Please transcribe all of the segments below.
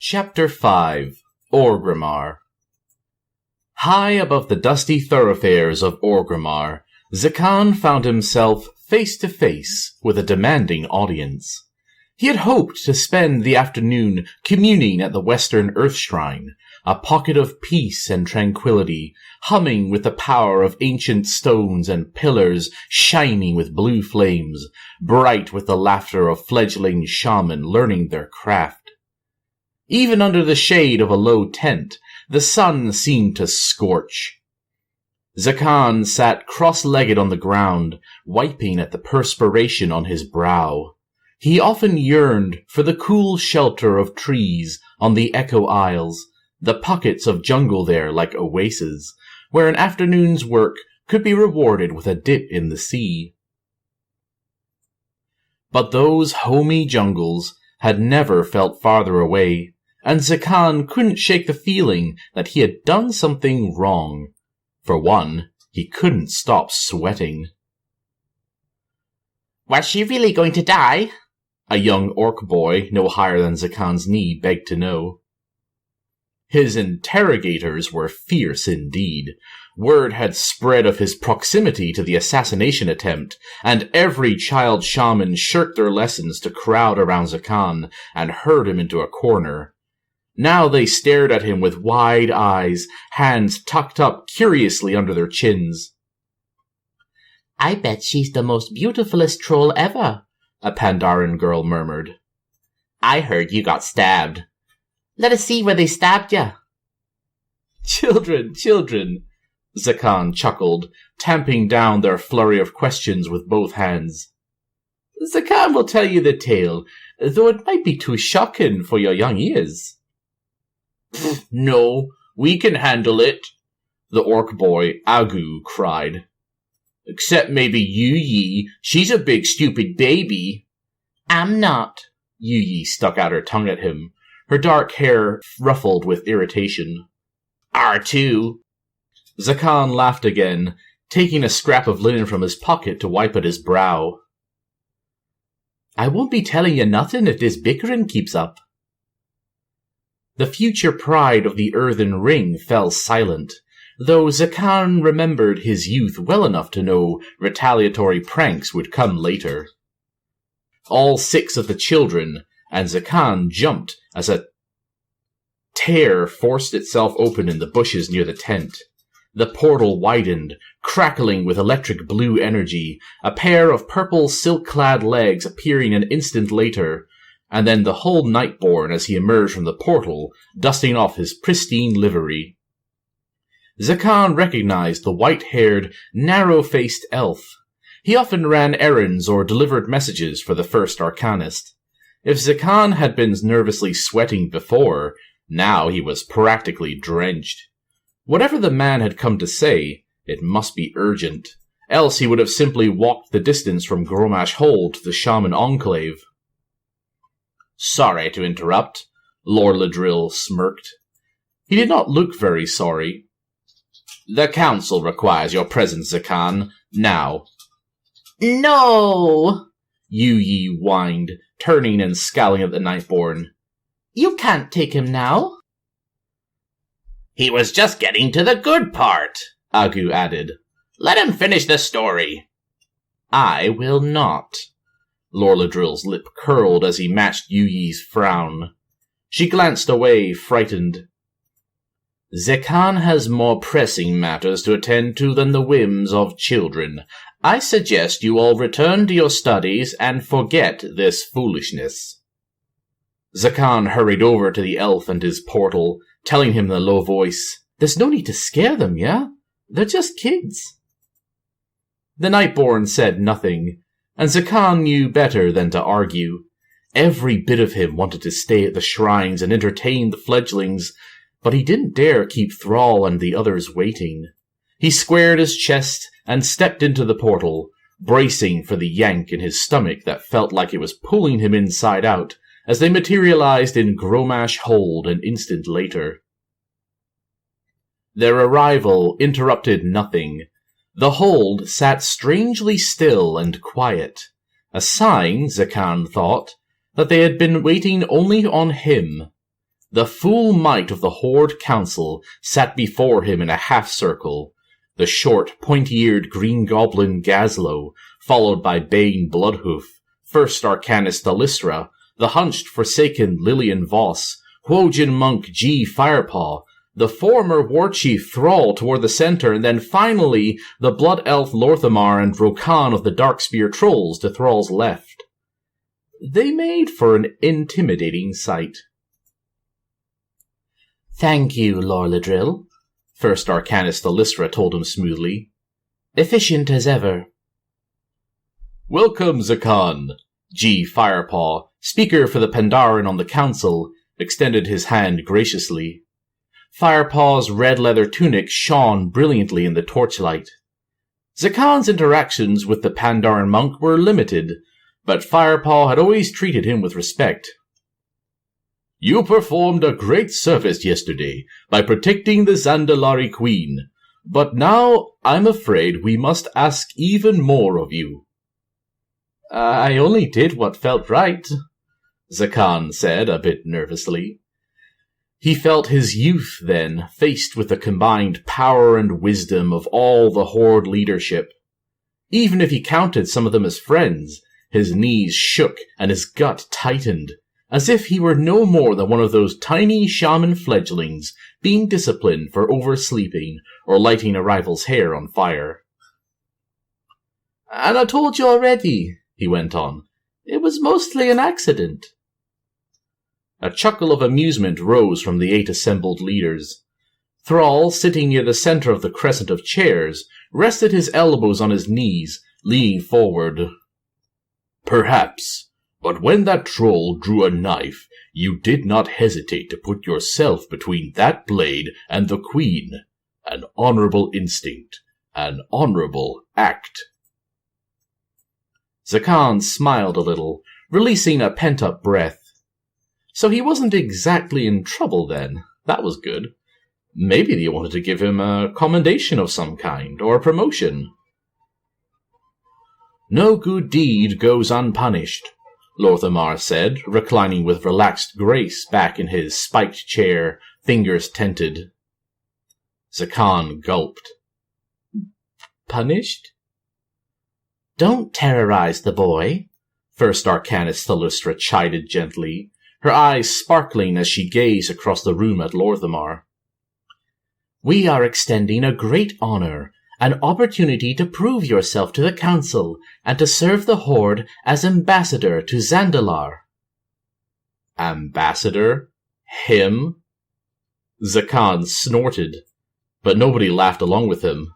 Chapter 5 Orgrimmar. High above the dusty thoroughfares of Orgrimmar, Zakan found himself face to face with a demanding audience. He had hoped to spend the afternoon communing at the Western Earth Shrine, a pocket of peace and tranquility, humming with the power of ancient stones and pillars shining with blue flames, bright with the laughter of fledgling shaman learning their craft. Even under the shade of a low tent, the sun seemed to scorch. Zakan sat cross-legged on the ground, wiping at the perspiration on his brow. He often yearned for the cool shelter of trees on the Echo Isles, the pockets of jungle there like oases, where an afternoon's work could be rewarded with a dip in the sea. But those homey jungles had never felt farther away, and Zakan couldn't shake the feeling that he had done something wrong. For one, he couldn't stop sweating. Was she really going to die? A young orc boy no higher than Zakan's knee begged to know. His interrogators were fierce indeed. Word had spread of his proximity to the assassination attempt, and every child shaman shirked their lessons to crowd around Zakan and herd him into a corner. Now they stared at him with wide eyes, hands tucked up curiously under their chins. I bet she's the most beautifulest troll ever, a Pandaren girl murmured. I heard you got stabbed. Let us see where they stabbed you. Children, Zakan chuckled, tamping down their flurry of questions with both hands. Zakan will tell you the tale, though it might be too shocking for your young ears. No, we can handle it, the orc boy, Agu, cried. Except maybe Yu-Yi, she's a big stupid baby. I'm not. Yu-Yi stuck out her tongue at him, her dark hair ruffled with irritation. R2. Zakan laughed again, taking a scrap of linen from his pocket to wipe at his brow. I won't be telling you nothing if this bickering keeps up. The future pride of the earthen ring fell silent, though Zakan remembered his youth well enough to know retaliatory pranks would come later. All 6 of the children, and Zakan jumped as a tear forced itself open in the bushes near the tent. The portal widened, crackling with electric blue energy, a pair of purple silk-clad legs appearing an instant later, and then the whole Nightborn as he emerged from the portal, dusting off his pristine livery. Zakan recognized the white-haired, narrow-faced elf. He often ran errands or delivered messages for the first Arcanist. If Zakan had been nervously sweating before, now he was practically drenched. Whatever the man had come to say, it must be urgent, else he would have simply walked the distance from Gromash Hold to the Shaman Enclave. Sorry to interrupt, Lord Ladrill smirked. He did not look very sorry. The council requires your presence, Zakan, now. No! Yu-Yi whined, turning and scowling at the Nightborn. You can't take him now. He was just getting to the good part, Agu added. Let him finish the story. I will not. Lorladrill's lip curled as he matched Yu-Yi's frown. She glanced away, frightened. Zakan has more pressing matters to attend to than the whims of children. I suggest you all return to your studies and forget this foolishness. Zakan hurried over to the elf and his portal, telling him in a low voice, There's no need to scare them, yeah? They're just kids. The Nightborn said nothing, and Zakan knew better than to argue. Every bit of him wanted to stay at the shrines and entertain the fledglings, but he didn't dare keep Thrall and the others waiting. He squared his chest and stepped into the portal, bracing for the yank in his stomach that felt like it was pulling him inside out as they materialized in Gromash Hold an instant later. Their arrival interrupted nothing. The hold sat strangely still and quiet, a sign, Zakan thought, that they had been waiting only on him. The full might of the Horde Council sat before him in a half-circle. The short, pointy-eared green goblin Gazlo, followed by Bane Bloodhoof, First Arcanist Thalysra, the hunched Forsaken Lillian Voss, Huojin monk G. Firepaw, the former war chief Thrall toward the center, and then finally the blood elf Lorthamar and Rokan of the Darkspear Trolls to Thrall's left. They made for an intimidating sight. "Thank you, Lorladrill," First Arcanist Thalysra told him smoothly. "Efficient as ever." "Welcome, Zakan." G. Firepaw, speaker for the Pandaren on the council, extended his hand graciously. Firepaw's red leather tunic shone brilliantly in the torchlight. Zakan's interactions with the Pandaren monk were limited, but Firepaw had always treated him with respect. "You performed a great service yesterday by protecting the Zandalari Queen, but now I'm afraid we must ask even more of you." "I only did what felt right," Zakan said a bit nervously. He felt his youth then, faced with the combined power and wisdom of all the Horde leadership. Even if he counted some of them as friends, his knees shook and his gut tightened, as if he were no more than one of those tiny shaman fledglings being disciplined for oversleeping or lighting a rival's hair on fire. "And I told you already," he went on, "it was mostly an accident." A chuckle of amusement rose from the 8 assembled leaders. Thrall, sitting near the center of the crescent of chairs, rested his elbows on his knees, leaning forward. "Perhaps, but when that troll drew a knife, you did not hesitate to put yourself between that blade and the Queen. An honorable instinct, an honorable act." Zakan smiled a little, releasing a pent-up breath. So he wasn't exactly in trouble then. That was good. Maybe they wanted to give him a commendation of some kind, or a promotion. "No good deed goes unpunished," Lorthamar said, reclining with relaxed grace back in his spiked chair, fingers tented. Zakan gulped. "Punished?" "Don't terrorize the boy," First Arcanist Thalysra chided gently, her eyes sparkling as she gazed across the room at Lorthamar. "We are extending a great honor, an opportunity to prove yourself to the Council, and to serve the Horde as ambassador to Zandalar." Ambassador? Him? Zakan snorted, but nobody laughed along with him.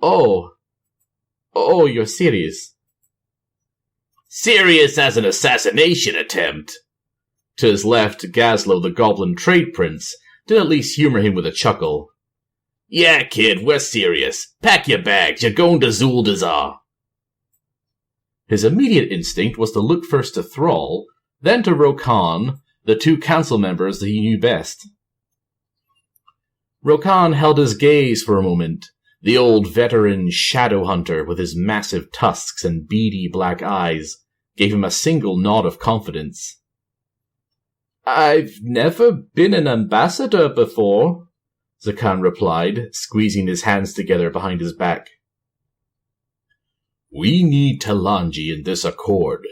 Oh, you're serious?" "Serious as an assassination attempt." To his left, Gazlo, the Goblin Trade Prince, did at least humor him with a chuckle. "Yeah, kid, we're serious. Pack your bags, you're going to Zuldazar." His immediate instinct was to look first to Thrall, then to Rokan, the 2 council members that he knew best. Rokan held his gaze for a moment, the old veteran shadow hunter with his massive tusks and beady black eyes gave him a single nod of confidence. "I've never been an ambassador before," Zakan replied, squeezing his hands together behind his back. "We need Talanji in this accord,"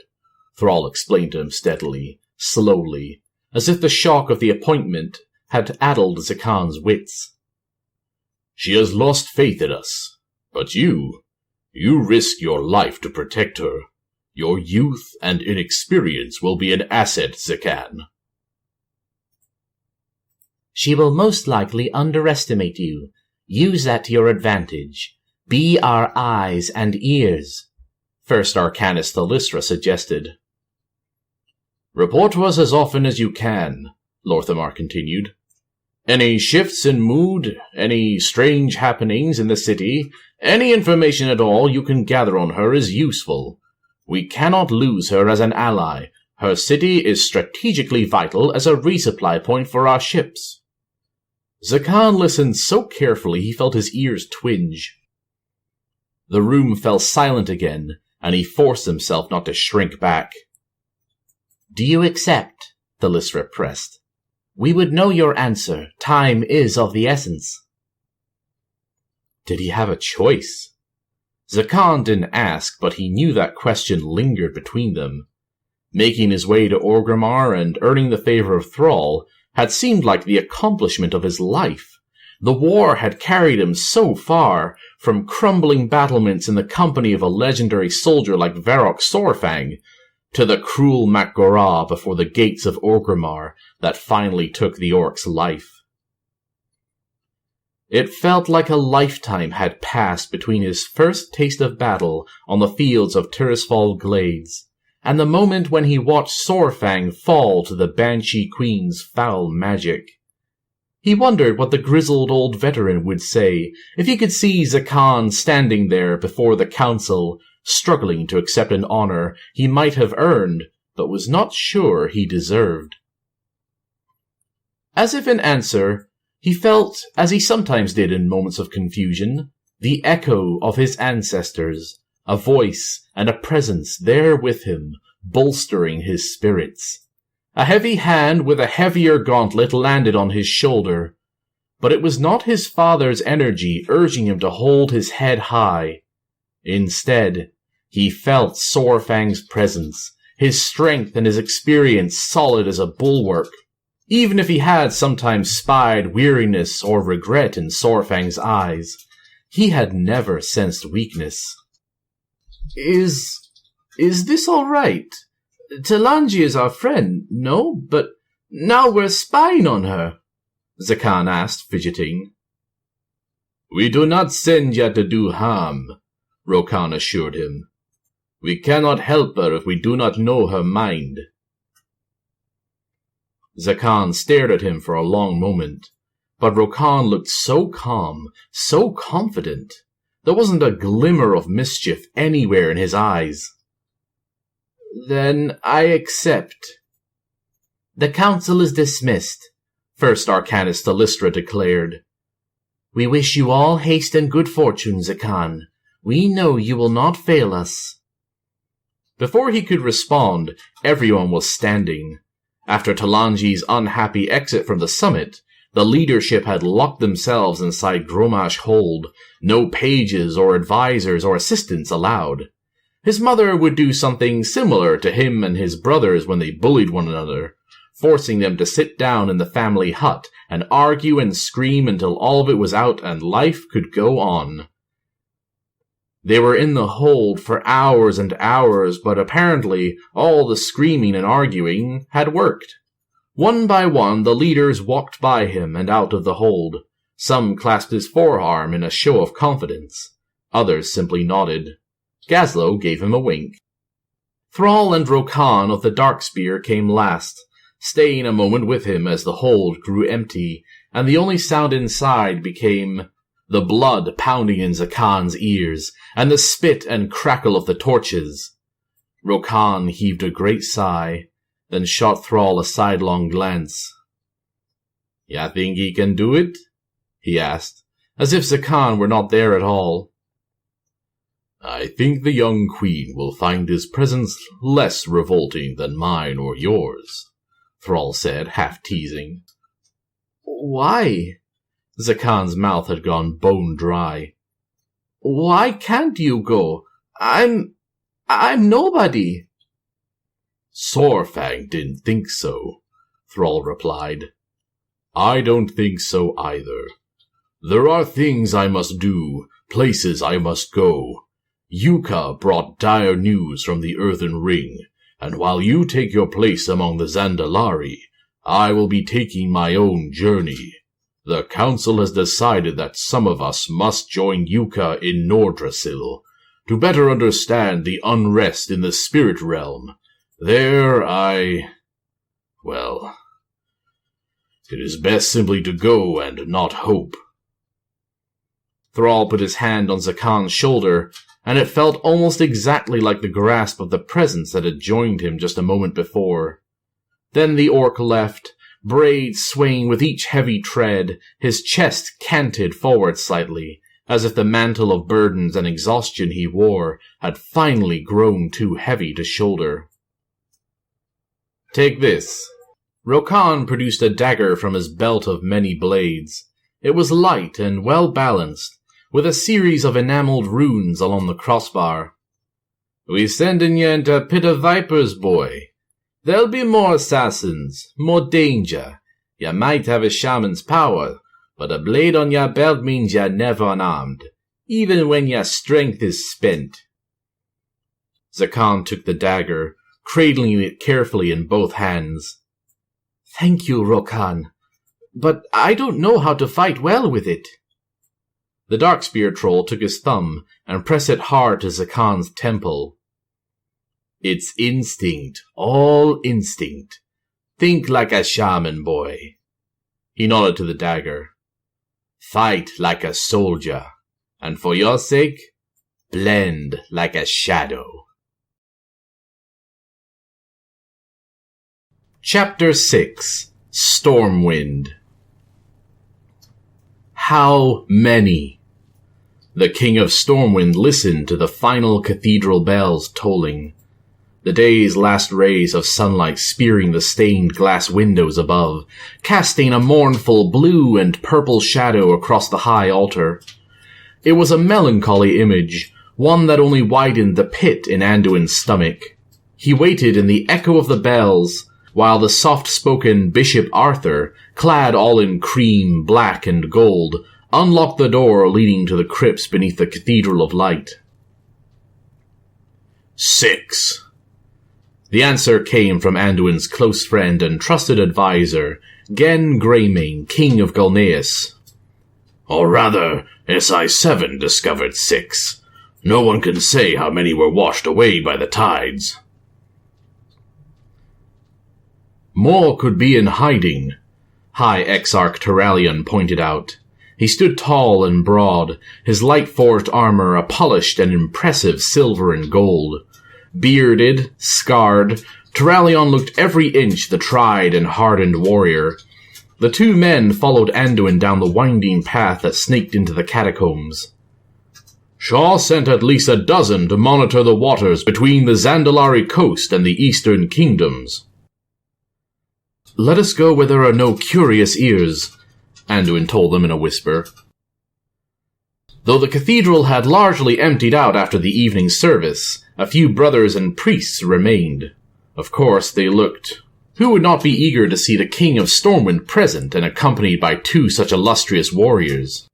Thrall explained to him steadily, slowly, as if the shock of the appointment had addled Zakan's wits. "She has lost faith in us, but you risk your life to protect her. Your youth and inexperience will be an asset, Zakan." "She will most likely underestimate you. Use that to your advantage. Be our eyes and ears," First Arcanist Thalysra suggested. "Report to us as often as you can," Lorthamar continued. "Any shifts in mood, any strange happenings in the city, any information at all you can gather on her is useful. We cannot lose her as an ally. Her city is strategically vital as a resupply point for our ships." Zakan listened so carefully he felt his ears twinge. The room fell silent again, and he forced himself not to shrink back. "Do you accept?" Thalysra pressed. We would know your answer. Time is of the essence. Did he have a choice? Zakan didn't ask, but he knew that question lingered between them. Making his way to Orgrimmar and earning the favor of Thrall had seemed like the accomplishment of his life. The war had carried him so far, from crumbling battlements in the company of a legendary soldier like Varrock Sorfang, to the cruel Mak'Gora before the gates of Orgrimmar that finally took the orc's life. It felt like a lifetime had passed between his first taste of battle on the fields of Tirisfal Glades, and the moment when he watched Sorfang fall to the Banshee Queen's foul magic. He wondered what the grizzled old veteran would say if he could see Zakan standing there before the council, struggling to accept an honor he might have earned, but was not sure he deserved. As if in answer, he felt, as he sometimes did in moments of confusion, the echo of his ancestors, a voice and a presence there with him, bolstering his spirits. A heavy hand with a heavier gauntlet landed on his shoulder, but it was not his father's energy urging him to hold his head high. Instead, he felt Sorfang's presence, his strength and his experience solid as a bulwark. Even if he had sometimes spied weariness or regret in Sorfang's eyes, he had never sensed weakness. Is this all right? Talanji is our friend, no? But now we're spying on her, Zakan asked, fidgeting. We do not send ya to do harm, Rokan assured him. We cannot help her if we do not know her mind. Zakan stared at him for a long moment, but Rokan looked so calm, so confident. There wasn't a glimmer of mischief anywhere in his eyes. Then I accept. The council is dismissed, First Arcanist Talistra declared. We wish you all haste and good fortune, Zakan. We know you will not fail us. Before he could respond, everyone was standing. After Talanji's unhappy exit from the summit, the leadership had locked themselves inside Gromash Hold, no pages or advisors or assistants allowed. His mother would do something similar to him and his brothers when they bullied one another, forcing them to sit down in the family hut and argue and scream until all of it was out and life could go on. They were in the hold for hours and hours, but apparently all the screaming and arguing had worked. One by one, the leaders walked by him and out of the hold. Some clasped his forearm in a show of confidence. Others simply nodded. Gazlo gave him a wink. Thrall and Rokan of the Darkspear came last, staying a moment with him as the hold grew empty, and the only sound inside became the blood pounding in Zakan's ears, and the spit and crackle of the torches. Rokan heaved a great sigh, then shot Thrall a sidelong glance. "Ya think he can do it?" he asked, as if Zakan were not there at all. "I think the young queen will find his presence less revolting than mine or yours," Thrall said, half teasing. "Why?" Zakan's mouth had gone bone dry. "Why can't you go? I'm nobody." "Sorfang didn't think so," Thrall replied. "I don't think so either. There are things I must do, places I must go. Yuka brought dire news from the Earthen Ring, and while you take your place among the Zandalari, I will be taking my own journey. The council has decided that some of us must join Yuka in Nordrassil, to better understand the unrest in the spirit realm. There well, it is best simply to go and not hope." Thrall put his hand on Zakan's shoulder, and it felt almost exactly like the grasp of the presence that had joined him just a moment before. Then the orc left, braids swaying with each heavy tread, his chest canted forward slightly, as if the mantle of burdens and exhaustion he wore had finally grown too heavy to shoulder. "Take this." Rokan produced a dagger from his belt of many blades. It was light and well-balanced, with a series of enameled runes along the crossbar. "We sendin' you into a pit of vipers, boy. There'll be more assassins, more danger. You might have a shaman's power, but a blade on your belt means you're never unarmed, even when your strength is spent." Zakan took the dagger, cradling it carefully in both hands. "Thank you, Rokan, but I don't know how to fight well with it." The Darkspear troll took his thumb and pressed it hard to Zakan's temple. "It's instinct, all instinct. Think like a shaman, boy." He nodded to the dagger. "Fight like a soldier, and for your sake, blend like a shadow." Chapter 6 Stormwind. How many? The King of Stormwind listened to the final cathedral bells tolling, the day's last rays of sunlight spearing the stained glass windows above, casting a mournful blue and purple shadow across the high altar. It was a melancholy image, one that only widened the pit in Anduin's stomach. He waited in the echo of the bells, while the soft-spoken Bishop Arthur, clad all in cream, black, and gold, unlocked the door leading to the crypts beneath the Cathedral of Light. 6. The answer came from Anduin's close friend and trusted advisor, Gen Greymane, King of Gulneus. "Or rather, SI-7 discovered 6. No one can say how many were washed away by the tides." "More could be in hiding," High Exarch Turalyon pointed out. He stood tall and broad, his light-forged armor a polished and impressive silver and gold. Bearded, scarred, Turalyon looked every inch the tried and hardened warrior. The two men followed Anduin down the winding path that snaked into the catacombs. "Shaw sent at least a dozen to monitor the waters between the Zandalari coast and the eastern kingdoms." "Let us go where there are no curious ears," Anduin told them in a whisper. Though the cathedral had largely emptied out after the evening service, a few brothers and priests remained. Of course, they looked. Who would not be eager to see the King of Stormwind present and accompanied by two such illustrious warriors?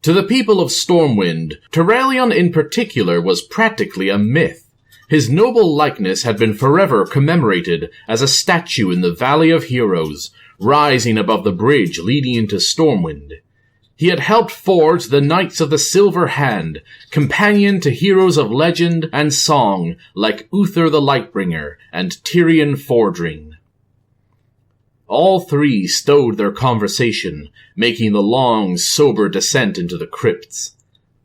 To the people of Stormwind, Turalyon in particular was practically a myth. His noble likeness had been forever commemorated as a statue in the Valley of Heroes, rising above the bridge leading into Stormwind. He had helped forge the Knights of the Silver Hand, companion to heroes of legend and song like Uther the Lightbringer and Tyrion Fordring. All three stowed their conversation, making the long, sober descent into the crypts.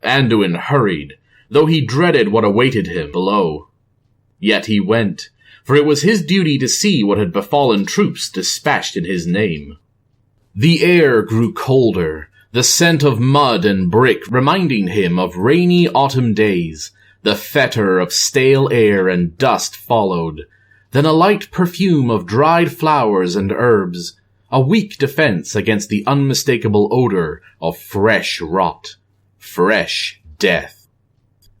Anduin hurried, though he dreaded what awaited him below. Yet he went, for it was his duty to see what had befallen troops dispatched in his name. The air grew colder, the scent of mud and brick reminding him of rainy autumn days. The fetor of stale air and dust followed, then a light perfume of dried flowers and herbs, a weak defense against the unmistakable odor of fresh rot, fresh death.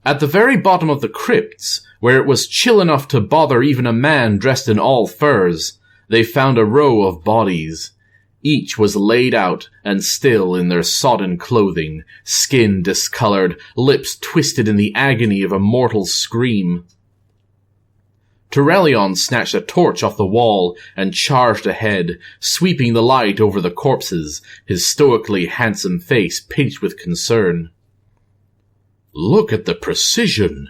At the very bottom of the crypts, where it was chill enough to bother even a man dressed in all furs, they found a row of bodies. Each was laid out and still in their sodden clothing, skin discolored, lips twisted in the agony of a mortal scream. Turalyon snatched a torch off the wall and charged ahead, sweeping the light over the corpses, his stoically handsome face pinched with concern. "Look at the precision,"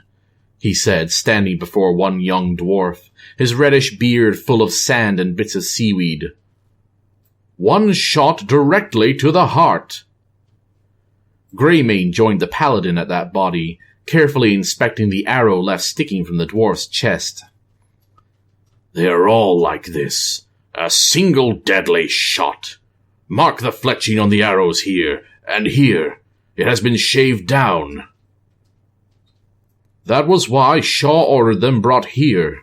he said, standing before one young dwarf, his reddish beard full of sand and bits of seaweed. "One shot directly to the heart." Greymane joined the paladin at that body, carefully inspecting the arrow left sticking from the dwarf's chest. "They are all like this. A single deadly shot. Mark the fletching on the arrows here, and here. It has been shaved down." "That was why Shaw ordered them brought here,"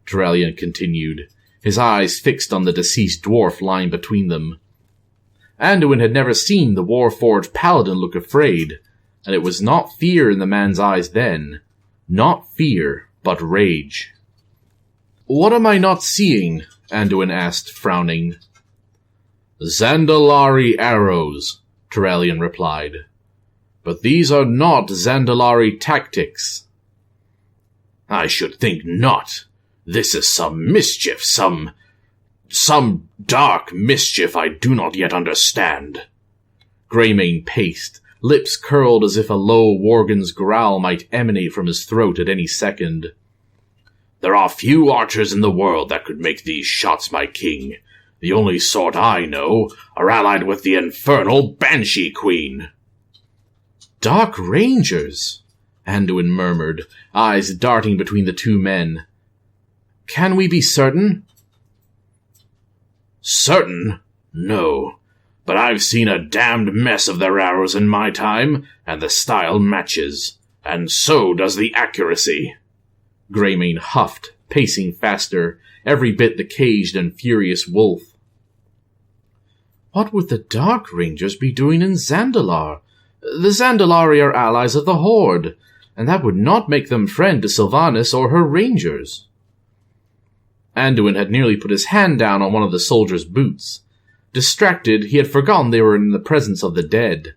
Turalyon continued, his eyes fixed on the deceased dwarf lying between them. Anduin had never seen the Warforged paladin look afraid, and it was not fear in the man's eyes then. Not fear, but rage. "What am I not seeing?" Anduin asked, frowning. "Zandalari arrows," Turalyon replied. "But these are not Zandalari tactics." "I should think not. This is some mischief, some dark mischief I do not yet understand." Greymane paced, lips curled as if a low worgen's growl might emanate from his throat at any second. "There are few archers in the world that could make these shots, my king. The only sort I know are allied with the infernal Banshee Queen." "Dark Rangers," Anduin murmured, eyes darting between the two men. "Can we be certain?" "Certain? No. But I've seen a damned mess of their arrows in my time, and the style matches. And so does the accuracy." Greymane huffed, pacing faster, every bit the caged and furious wolf. "What would the Dark Rangers be doing in Zandalar? The Zandalari are allies of the Horde, and that would not make them friend to Sylvanas or her rangers." Anduin had nearly put his hand down on one of the soldiers' boots. Distracted, he had forgotten they were in the presence of the dead.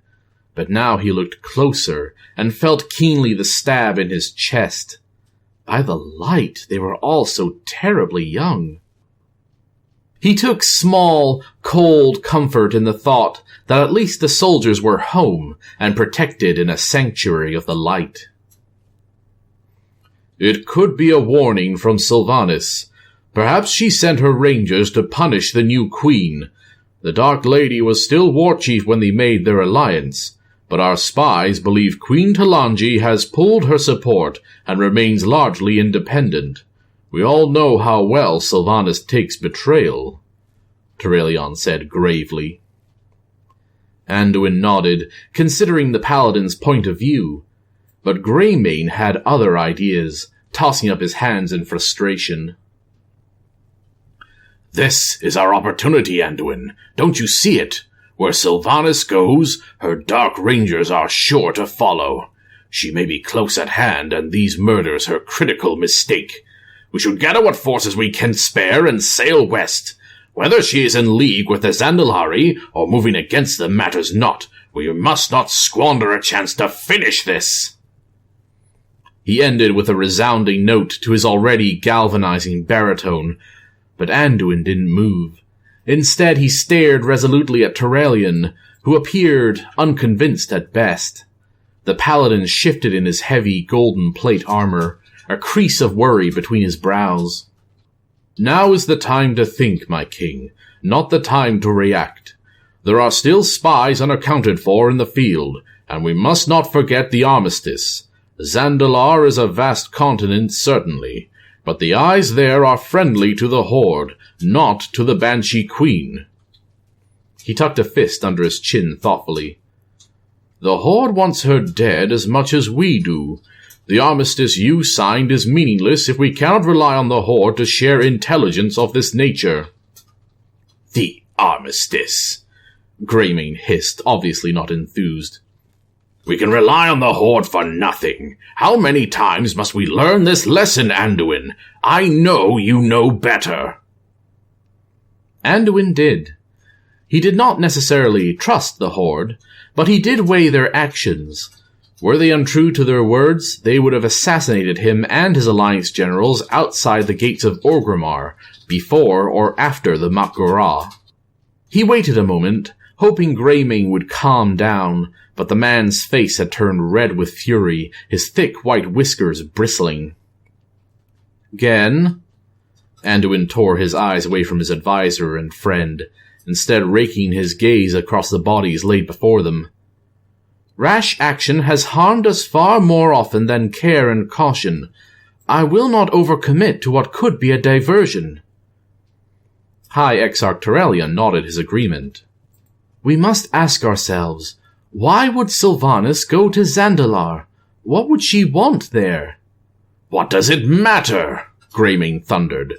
But now he looked closer, and felt keenly the stab in his chest. By the light, they were all so terribly young. He took small, cold comfort in the thought that at least the soldiers were home and protected in a sanctuary of the light. "It could be a warning from Sylvanas. Perhaps she sent her rangers to punish the new queen. The Dark Lady was still war chief when they made their alliance, but our spies believe Queen Talanji has pulled her support and remains largely independent. We all know how well Sylvanas takes betrayal," Turalyon said gravely. Anduin nodded, considering the paladin's point of view, but Greymane had other ideas, tossing up his hands in frustration. "This is our opportunity, Anduin. Don't you see it? Where Sylvanas goes, her Dark Rangers are sure to follow. She may be close at hand, and these murders her critical mistake. We should gather what forces we can spare and sail west. Whether she is in league with the Zandalari or moving against them matters not. We must not squander a chance to finish this." He ended with a resounding note to his already galvanizing baritone, but Anduin didn't move. Instead, he stared resolutely at Turalyon, who appeared unconvinced at best. The paladin shifted in his heavy golden plate armor, a crease of worry between his brows. "Now is the time to think, my king, not the time to react. There are still spies unaccounted for in the field, and we must not forget the armistice. Zandalar is a vast continent, certainly, but the eyes there are friendly to the Horde, not to the Banshee Queen." He tucked a fist under his chin thoughtfully. "The Horde wants her dead as much as we do. The armistice you signed is meaningless if we cannot rely on the Horde to share intelligence of this nature." "The armistice," Greymane hissed, obviously not enthused. "We can rely on the Horde for nothing. How many times must we learn this lesson, Anduin? I know you know better." Anduin did. He did not necessarily trust the Horde, but he did weigh their actions. Were they untrue to their words, they would have assassinated him and his alliance generals outside the gates of Orgrimmar, before or after the Mak'gora. He waited a moment, hoping Greymane would calm down, but the man's face had turned red with fury, his thick white whiskers bristling. "Gen?" Anduin tore his eyes away from his advisor and friend, instead raking his gaze across the bodies laid before them. "Rash action has harmed us far more often than care and caution. I will not overcommit to what could be a diversion." High Exarch Turalyon nodded his agreement. "We must ask ourselves, why would Sylvanas go to Zandalar? What would she want there?" "What does it matter?" Greymane thundered.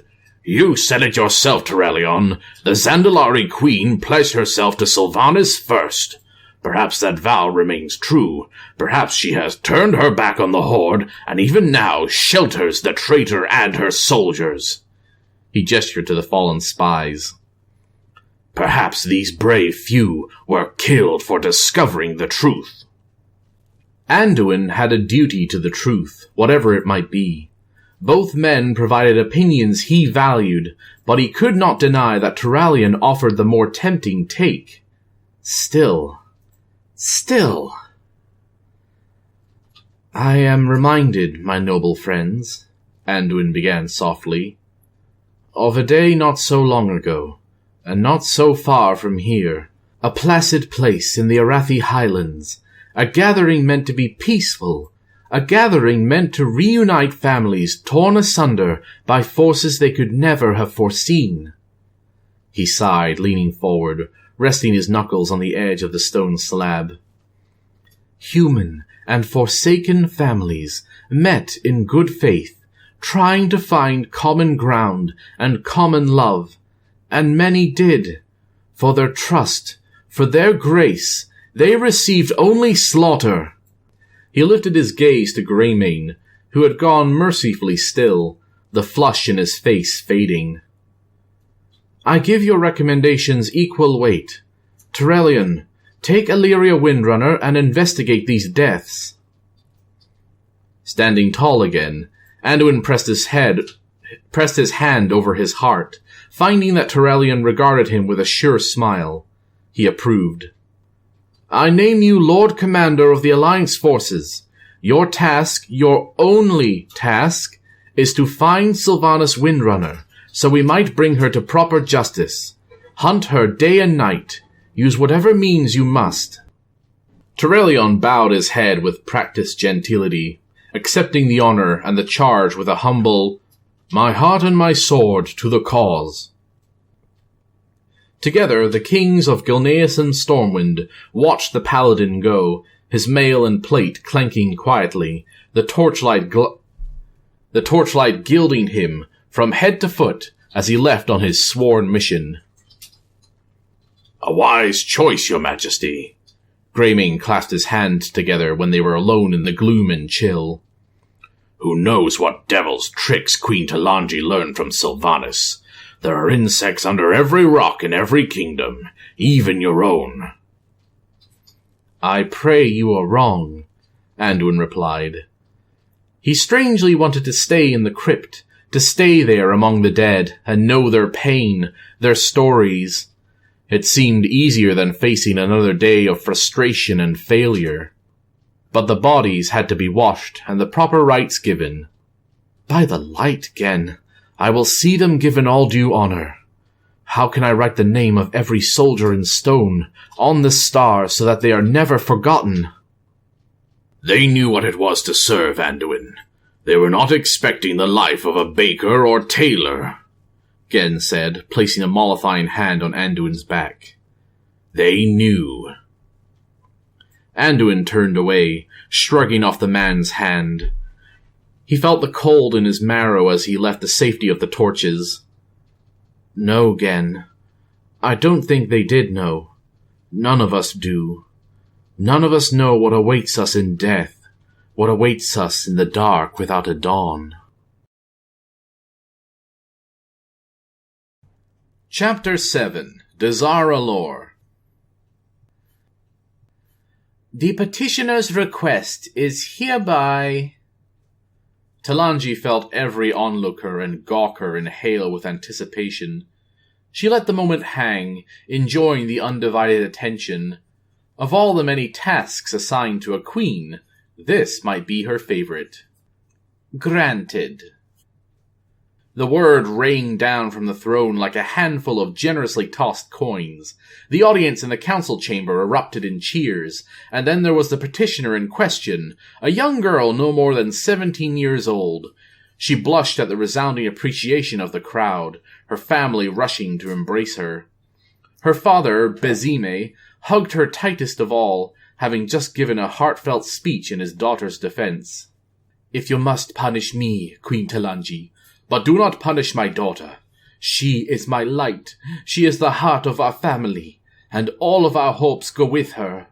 You said it yourself, Terrellion. The Zandalari queen pledged herself to Sylvanas first. Perhaps that vow remains true. Perhaps she has turned her back on the Horde, and even now shelters the traitor and her soldiers. He gestured to the fallen spies. Perhaps these brave few were killed for discovering the truth. Anduin had a duty to the truth, whatever it might be. Both men provided opinions he valued, but he could not deny that Terrellion offered the more tempting take. Still. I am reminded, my noble friends, Anduin began softly, of a day not so long ago, and not so far from here, a placid place in the Arathi Highlands, a gathering meant to be peaceful, a gathering meant to reunite families torn asunder by forces they could never have foreseen. He sighed, leaning forward, resting his knuckles on the edge of the stone slab. Human and forsaken families met in good faith, trying to find common ground and common love, and many did. For their trust, for their grace, they received only slaughter. He lifted his gaze to Greymane, who had gone mercifully still, the flush in his face fading. I give your recommendations equal weight. Terrellion, take Illyria Windrunner and investigate these deaths. Standing tall again, Anduin pressed his hand over his heart, finding that Terrellion regarded him with a sure smile. He approved. I name you Lord Commander of the Alliance forces. Your task, your only task, is to find Sylvanas Windrunner, so we might bring her to proper justice. Hunt her day and night. Use whatever means you must. Terrellion bowed his head with practiced gentility, accepting the honor and the charge with a humble, my heart and my sword to the cause. Together, the kings of Gilneas and Stormwind watched the paladin go, his mail and plate clanking quietly, the torchlight gilding him from head to foot as he left on his sworn mission. A wise choice, your majesty. Greymane clasped his hands together when they were alone in the gloom and chill. Who knows what devil's tricks Queen Talanji learned from Sylvanas? There are insects under every rock in every kingdom, even your own. I pray you are wrong, Anduin replied. He strangely wanted to stay in the crypt, to stay there among the dead, and know their pain, their stories. It seemed easier than facing another day of frustration and failure. But the bodies had to be washed, and the proper rites given. By the light, Gen, I will see them given all due honor. How can I write the name of every soldier in stone, on the star, so that they are never forgotten? They knew what it was to serve, Anduin. They were not expecting the life of a baker or tailor, Gen said, placing a mollifying hand on Anduin's back. They knew. Anduin turned away, shrugging off the man's hand. He felt the cold in his marrow as he left the safety of the torches. No, Gen. I don't think they did know. None of us do. None of us know what awaits us in death, what awaits us in the dark without a dawn. Chapter 7. Dazara Lore. The petitioner's request is hereby... Talanji felt every onlooker and gawker inhale with anticipation. She let the moment hang, enjoying the undivided attention. Of all the many tasks assigned to a queen, this might be her favorite. Granted. The word rained down from the throne like a handful of generously tossed coins. The audience in the council chamber erupted in cheers, and then there was the petitioner in question, a young girl no more than 17 years old. She blushed at the resounding appreciation of the crowd, her family rushing to embrace her. Her father, Bezime, hugged her tightest of all, having just given a heartfelt speech in his daughter's defense. If you must punish me, Queen Talanji, but do not punish my daughter. She is my light. She is the heart of our family, and all of our hopes go with her."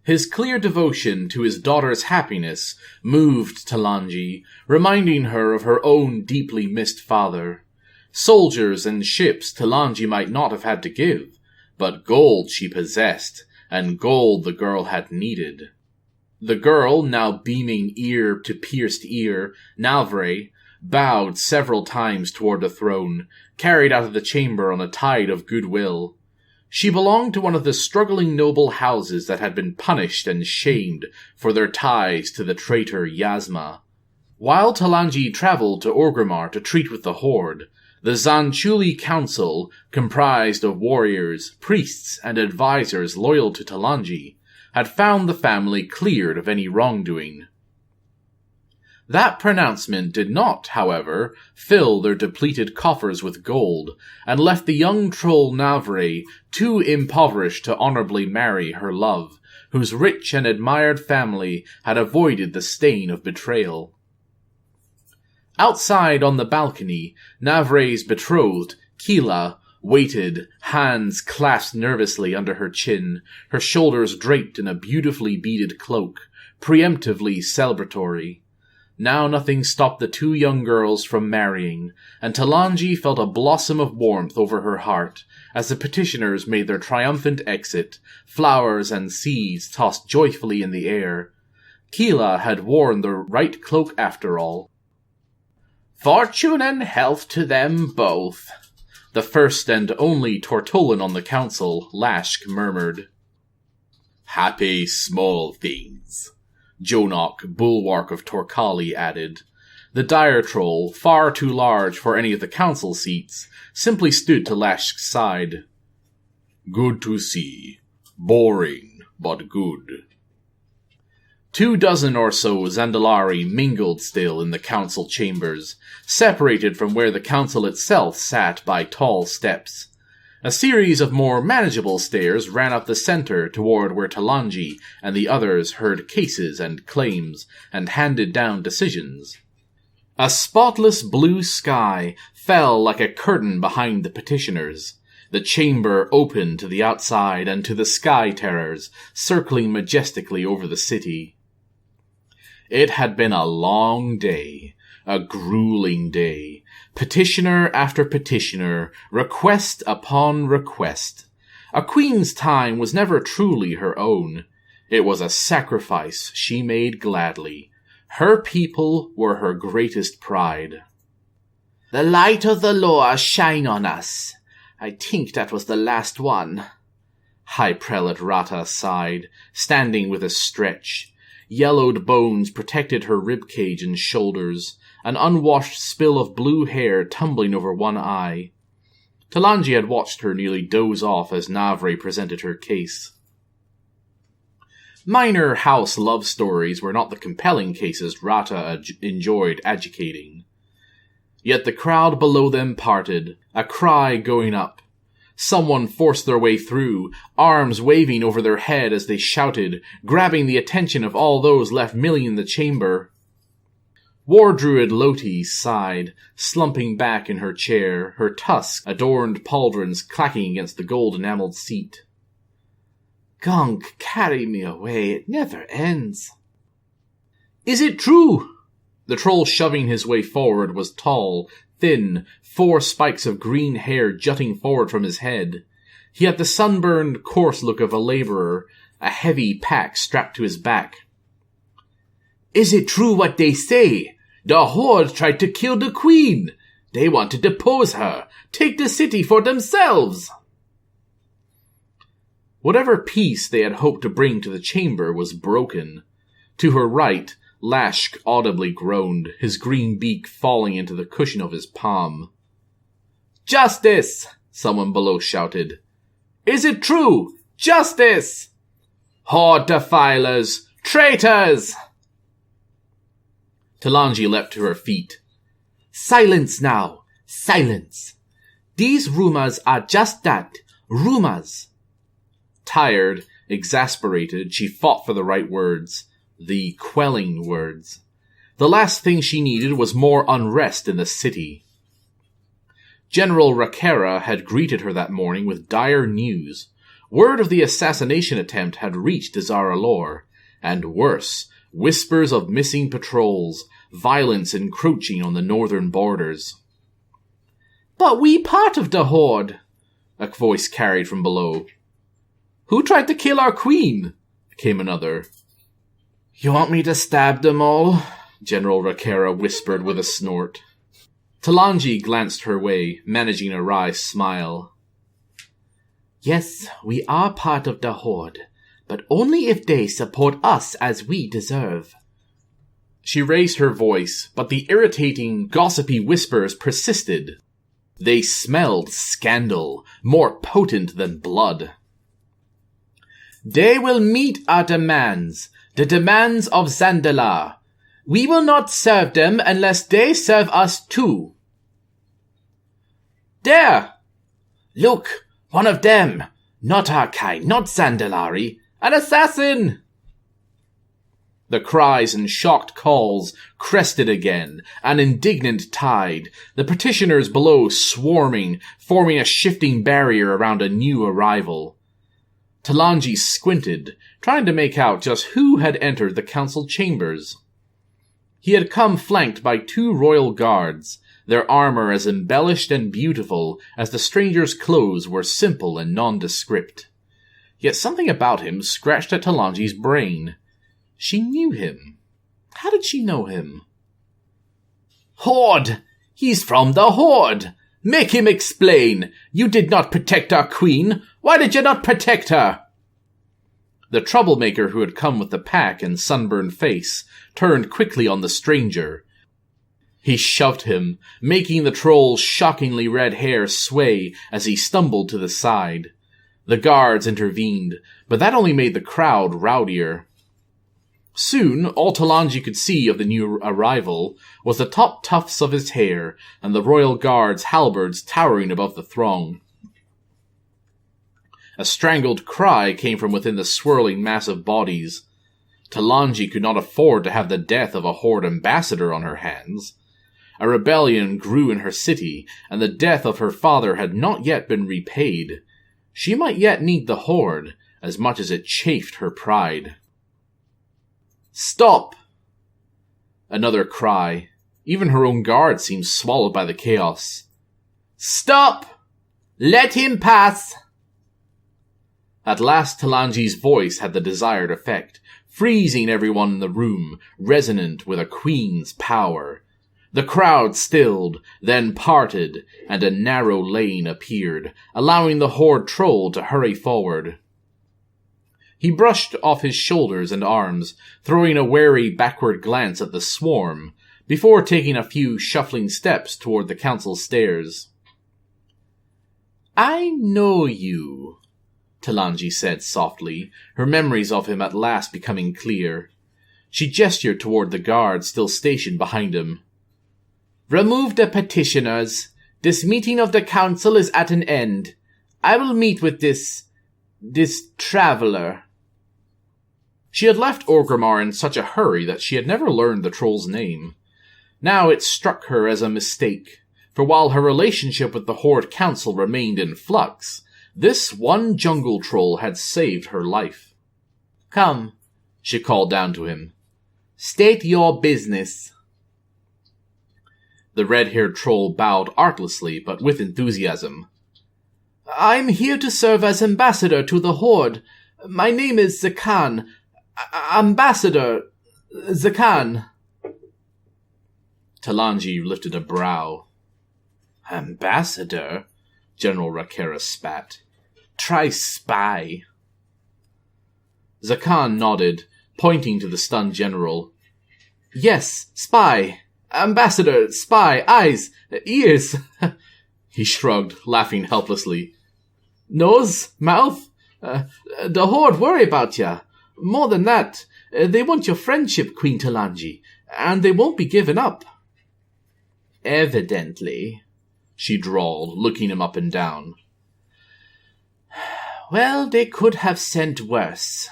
His clear devotion to his daughter's happiness moved Talanji, reminding her of her own deeply missed father. Soldiers and ships Talanji might not have had to give, but gold she possessed, and gold the girl had needed. The girl, now beaming ear to pierced ear, Navre, bowed several times toward the throne, carried out of the chamber on a tide of goodwill. She belonged to one of the struggling noble houses that had been punished and shamed for their ties to the traitor Yasma. While Talanji traveled to Orgrimmar to treat with the Horde, the Zanchuli Council, comprised of warriors, priests, and advisors loyal to Talanji, had found the family cleared of any wrongdoing. That pronouncement did not, however, fill their depleted coffers with gold, and left the young troll Navre too impoverished to honorably marry her love, whose rich and admired family had avoided the stain of betrayal. Outside on the balcony, Navre's betrothed, Kila, waited, hands clasped nervously under her chin, her shoulders draped in a beautifully beaded cloak, preemptively celebratory. Now nothing stopped the two young girls from marrying, and Talanji felt a blossom of warmth over her heart as the petitioners made their triumphant exit, flowers and seeds tossed joyfully in the air. Kila had worn the right cloak after all. "Fortune and health to them both," the first and only Tortolan on the council, Lashk, murmured. "Happy small things," Jonok, bulwark of Torkali, added. The dire troll, far too large for any of the council seats, simply stood to Lashk's side. "Good to see. Boring, but good." 24 or so Zandalari mingled still in the council chambers, separated from where the council itself sat by tall steps. A series of more manageable stairs ran up the center toward where Talanji and the others heard cases and claims and handed down decisions. A spotless blue sky fell like a curtain behind the petitioners. The chamber opened to the outside and to the sky terrors, circling majestically over the city. It had been a long day, a grueling day. Petitioner after petitioner, request upon request. A queen's time was never truly her own. It was a sacrifice she made gladly. Her people were her greatest pride. "The light of the law shine on us. I think that was the last one." High Prelate Rata sighed, standing with a stretch. Yellowed bones protected her ribcage and shoulders, an unwashed spill of blue hair tumbling over one eye. Talanji had watched her nearly doze off as Navre presented her case. Minor house love stories were not the compelling cases Rata enjoyed adjudicating. Yet the crowd below them parted, a cry going up. Someone forced their way through, arms waving over their head as they shouted, grabbing the attention of all those left milling in the chamber. War Druid Loti sighed, slumping back in her chair, her tusk-adorned pauldrons clacking against the gold-enameled seat. "Gunk, carry me away, it never ends." "Is it true?" The troll shoving his way forward was tall, thin, 4 spikes of green hair jutting forward from his head. He had the sunburned, coarse look of a laborer, a heavy pack strapped to his back. "Is it true what they say? The Horde tried to kill the Queen. They want to depose her, take the city for themselves." Whatever peace they had hoped to bring to the chamber was broken. To her right, Lashk audibly groaned, his green beak falling into the cushion of his palm. "Justice!" someone below shouted. "Is it true? Justice! Horde defilers! Traitors!" Talanji leapt to her feet. "Silence now! Silence! These rumors are just that, rumors." Tired, exasperated, she fought for the right words, the quelling words. The last thing she needed was more unrest in the city. General Rakera had greeted her that morning with dire news. Word of the assassination attempt had reached Dazaralor, and worse, whispers of missing patrols, violence encroaching on the northern borders. "But we part of the Horde," a voice carried from below. "Who tried to kill our queen?" came another. "You want me to stab them all?" General Rakera whispered with a snort. Talanji glanced her way, managing a wry smile. "Yes, we are part of the Horde, but only if they support us as we deserve." She raised her voice, but the irritating, gossipy whispers persisted. They smelled scandal, more potent than blood. "They will meet our demands, the demands of Zandalar. We will not serve them unless they serve us too." "There! Look, one of them! Not our kind, not Zandalari! An assassin!" The cries and shocked calls crested again, an indignant tide, the petitioners below swarming, forming a shifting barrier around a new arrival. Talanji squinted, trying to make out just who had entered the council chambers. He had come flanked by 2 royal guards, their armor as embellished and beautiful as the stranger's clothes were simple and nondescript. Yet something about him scratched at Talanji's brain. She knew him. How did she know him? "Horde! He's from the Horde! Make him explain! You did not protect our queen! Why did you not protect her?" The troublemaker who had come with the pack and sunburned face turned quickly on the stranger. He shoved him, making the troll's shockingly red hair sway as he stumbled to the side. The guards intervened, but that only made the crowd rowdier. Soon, all Talanji could see of the new arrival was the top tufts of his hair and the royal guards' halberds towering above the throng. A strangled cry came from within the swirling mass of bodies. Talanji could not afford to have the death of a Horde ambassador on her hands. A rebellion grew in her city, and the death of her father had not yet been repaid. She might yet need the Horde, as much as it chafed her pride. "Stop!" Another cry. Even her own guard seemed swallowed by the chaos. "Stop! Let him pass!" At last Talanji's voice had the desired effect, freezing everyone in the room, resonant with a queen's power. The crowd stilled, then parted, and a narrow lane appeared, allowing the Horde troll to hurry forward. He brushed off his shoulders and arms, throwing a wary backward glance at the swarm, before taking a few shuffling steps toward the council stairs. "I know you," Talanji said softly, her memories of him at last becoming clear. She gestured toward the guard still stationed behind him. "Remove the petitioners. This meeting of the council is at an end. I will meet with this traveler." She had left Orgrimmar in such a hurry that she had never learned the troll's name. Now it struck her as a mistake, for while her relationship with the Horde Council remained in flux, this one jungle troll had saved her life. "Come," she called down to him. "State your business." The red-haired troll bowed artlessly, but with enthusiasm. "I'm here to serve as ambassador to the Horde. My name is Zakan. Ambassador Zakan." Talanji lifted a brow. "Ambassador?" General Rakera spat. "Try spy." Zakan nodded, pointing to the stunned general. "Yes, spy. Ambassador, spy, eyes, ears." He shrugged, laughing helplessly. "Nose, mouth. The Horde worry about ya. More than that, they want your friendship, Queen Talanji, and they won't be given up." "Evidently," she drawled, looking him up and down. "Well, they could have sent worse."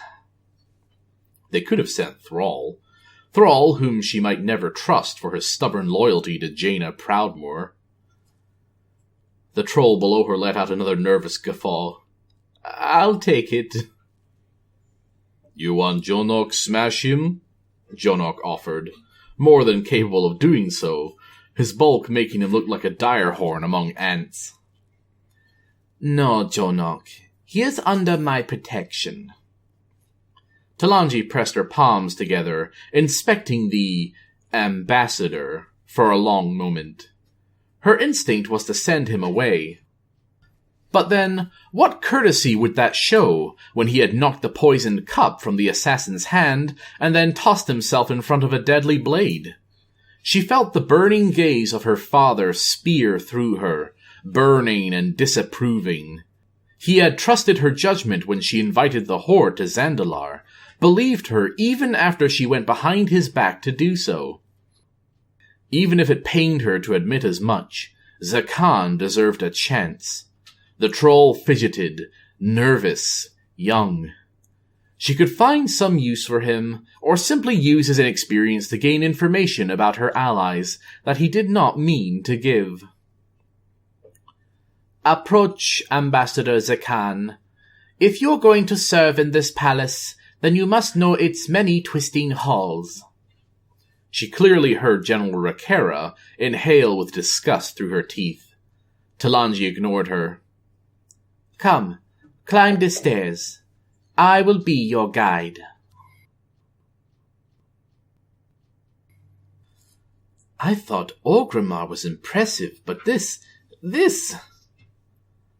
They could have sent Thrall. Thrall, whom she might never trust for his stubborn loyalty to Jaina Proudmoore. The troll below her let out another nervous guffaw. "I'll take it." "You want Jonok smash him?" Jonok offered, more than capable of doing so, his bulk making him look like a dire horn among ants. "No, Jonok. He is under my protection." Talanji pressed her palms together, inspecting the ambassador for a long moment. Her instinct was to send him away. But then, what courtesy would that show when he had knocked the poisoned cup from the assassin's hand and then tossed himself in front of a deadly blade? She felt the burning gaze of her father spear through her, burning and disapproving. He had trusted her judgment when she invited the horde to Zandalar, believed her even after she went behind his back to do so. Even if it pained her to admit as much, Zakan deserved a chance. The troll fidgeted, nervous, young. She could find some use for him, or simply use his inexperience to gain information about her allies that he did not mean to give. "Approach, Ambassador Zakan. If you're going to serve in this palace, then you must know its many twisting halls." She clearly heard General Rakera inhale with disgust through her teeth. Talanji ignored her. "Come, climb the stairs. I will be your guide." "I thought Orgrimmar was impressive, but this...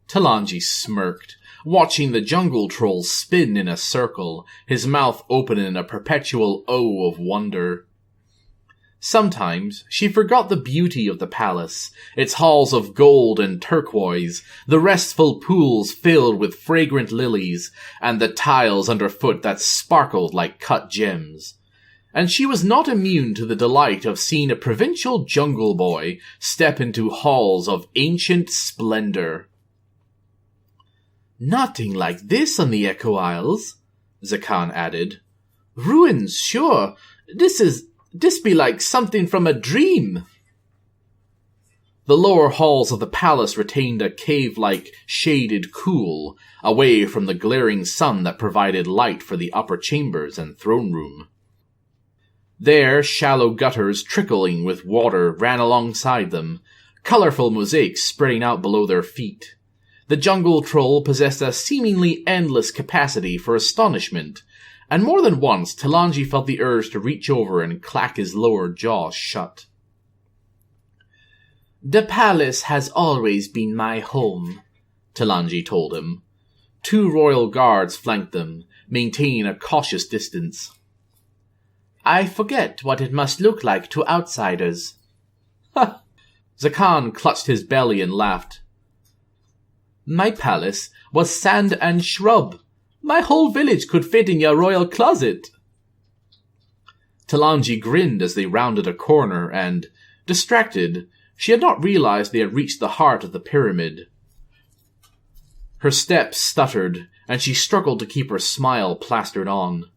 Talanji smirked, watching the jungle troll spin in a circle, his mouth open in a perpetual O of wonder. Sometimes she forgot the beauty of the palace, its halls of gold and turquoise, the restful pools filled with fragrant lilies, and the tiles underfoot that sparkled like cut gems. And she was not immune to the delight of seeing a provincial jungle boy step into halls of ancient splendor. "Nothing like this on the Echo Isles," Zakan added. "Ruins, sure. This be like something from a dream." The lower halls of the palace retained a cave-like, shaded cool, away from the glaring sun that provided light for the upper chambers and throne room. There, shallow gutters trickling with water ran alongside them, colorful mosaics spreading out below their feet. The jungle troll possessed a seemingly endless capacity for astonishment, and more than once Talanji felt the urge to reach over and clack his lower jaw shut. "The palace has always been my home," Talanji told him. 2 royal guards flanked them, maintaining a cautious distance. "I forget what it must look like to outsiders." "Ha!" Zakan clutched his belly and laughed. "My palace was sand and shrub. My whole village could fit in your royal closet." Talanji grinned as they rounded a corner and, distracted, she had not realized they had reached the heart of the pyramid. Her steps stuttered, and she struggled to keep her smile plastered on.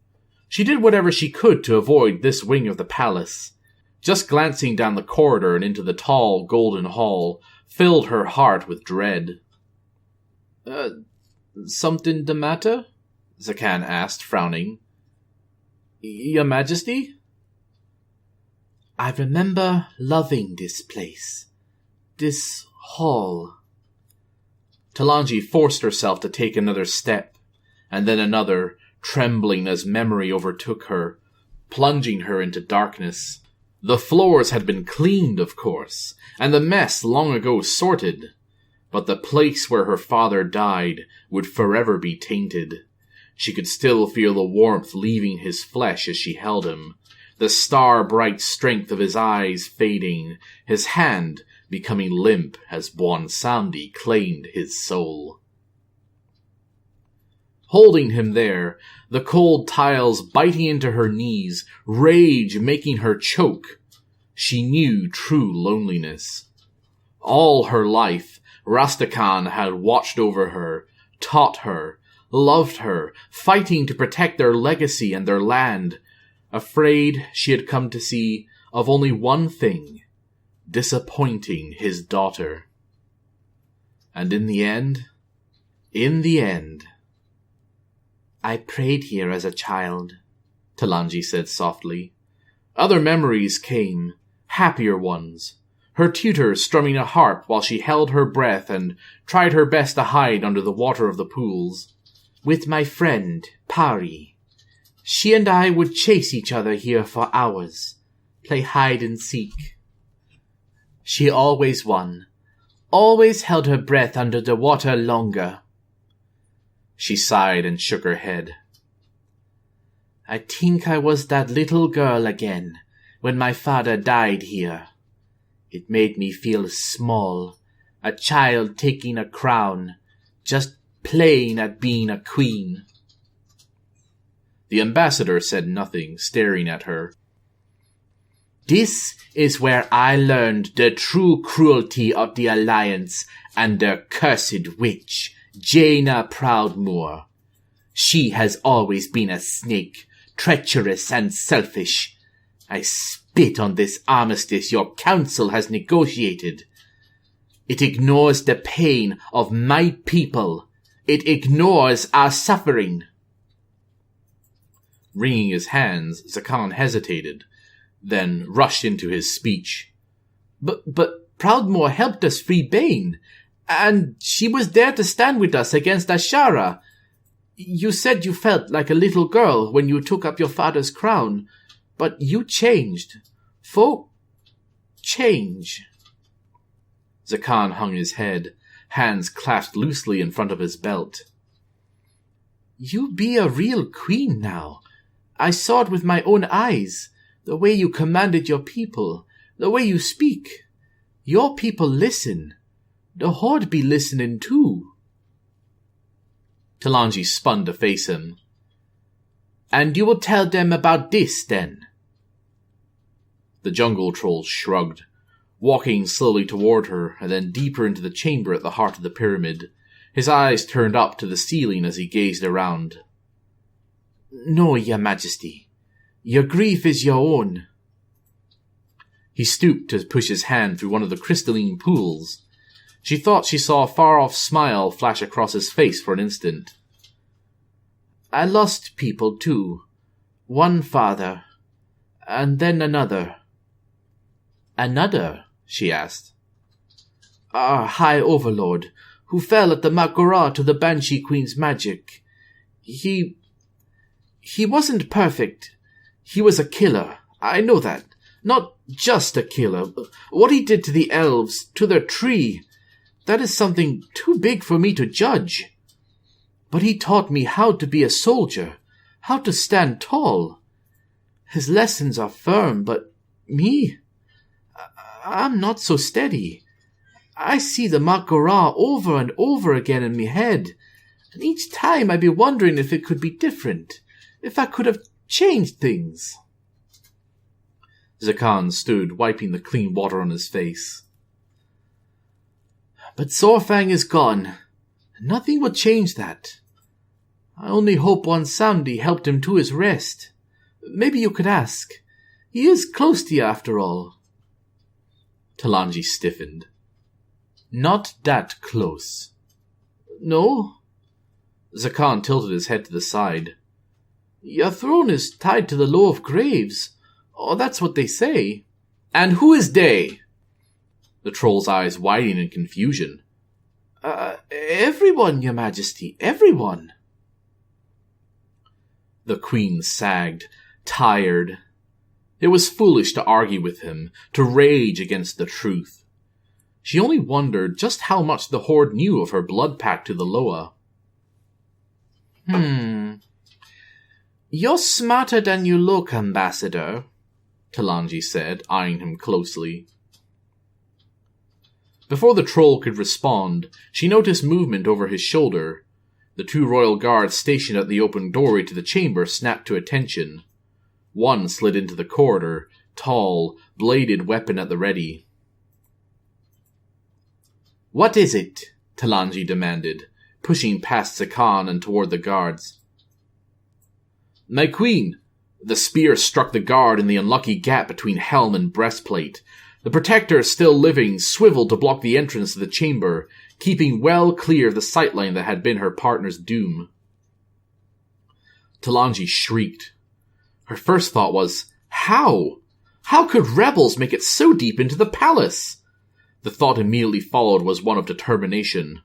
She did whatever she could to avoid this wing of the palace. Just glancing down the corridor and into the tall golden hall filled her heart with dread. Something the matter?" Zakan asked, frowning. "Your Majesty?" "I remember loving this place. This hall." Talanji forced herself to take another step, and then another, trembling as memory overtook her, plunging her into darkness. The floors had been cleaned, of course, and the mess long ago sorted, but the place where her father died would forever be tainted. She could still feel the warmth leaving his flesh as she held him, the star-bright strength of his eyes fading, his hand becoming limp as Bwonsandi claimed his soul. Holding him there, the cold tiles biting into her knees, rage making her choke, she knew true loneliness. All her life, Rastakhan had watched over her, taught her, loved her, fighting to protect their legacy and their land, afraid, she had come to see, of only one thing: disappointing his daughter. And in the end, I prayed here as a child, Talanji said softly. Other memories came, happier ones. Her tutor strumming a harp while she held her breath and tried her best to hide under the water of the pools. With my friend, Pari. She and I would chase each other here for hours, play hide and seek. She always won, always held her breath under the water longer. She sighed and shook her head. I think I was that little girl again when my father died here. It made me feel small, a child taking a crown, just playing at being a queen. The ambassador said nothing, staring at her. This is where I learned the true cruelty of the Alliance and their cursed witch, Jaina Proudmoore. She has always been a snake, treacherous and selfish. I spit on this armistice your council has negotiated. It ignores the pain of my people. It ignores our suffering. Wringing his hands, Zakan hesitated, then rushed into his speech. But Proudmoore helped us free Bane, and she was there to stand with us against Ashara. You said you felt like a little girl when you took up your father's crown, but you changed. Folk change. Zakan hung his head, hands clasped loosely in front of his belt. You be a real queen now. I saw it with my own eyes, the way you commanded your people, the way you speak. Your people listen. The Horde be listening too. Talanji spun to face him. And you will tell them about this, then? The jungle troll shrugged, walking slowly toward her and then deeper into the chamber at the heart of the pyramid. His eyes turned up to the ceiling as he gazed around. No, your majesty. Your grief is your own. He stooped to push his hand through one of the crystalline pools. She thought she saw a far-off smile flash across his face for an instant. I lost people, too. One father, and then another. Another? She asked. Our High Overlord, who fell at the Mak'gora to the Banshee Queen's magic. He wasn't perfect. He was a killer. I know that. Not just a killer. What he did to the elves, to their tree, that is something too big for me to judge. But he taught me how to be a soldier, how to stand tall. His lessons are firm, but me? I'm not so steady. I see the Mak'gora over and over again in me head, and each time I be wondering if it could be different, if I could have changed things. Zakan stood, wiping the clean water on his face. But Sorfang is gone. Nothing will change that. I only hope Wansandi helped him to his rest. Maybe you could ask. He is close to you after all. Talanji stiffened. Not that close. No? Zakan tilted his head to the side. Your throne is tied to the Low of Graves. Oh, that's what they say. And who is they? The troll's eyes widened in confusion. Everyone, your majesty, everyone. The queen sagged, tired. It was foolish to argue with him, to rage against the truth. She only wondered just how much the Horde knew of her blood pact to the Loa. You're smarter than you look, Ambassador, Talanji said, eyeing him closely. Before the troll could respond, she noticed movement over his shoulder. The two royal guards stationed at the open doorway to the chamber snapped to attention. One slid into the corridor, tall, bladed weapon at the ready. What is it? Talanji demanded, pushing past Zakan and toward the guards. My queen! The spear struck the guard in the unlucky gap between helm and breastplate. The protector, still living, swiveled to block the entrance to the chamber, keeping well clear of the sightline that had been her partner's doom. Talanji shrieked. Her first thought was, how? How could rebels make it so deep into the palace? The thought immediately followed was one of determination.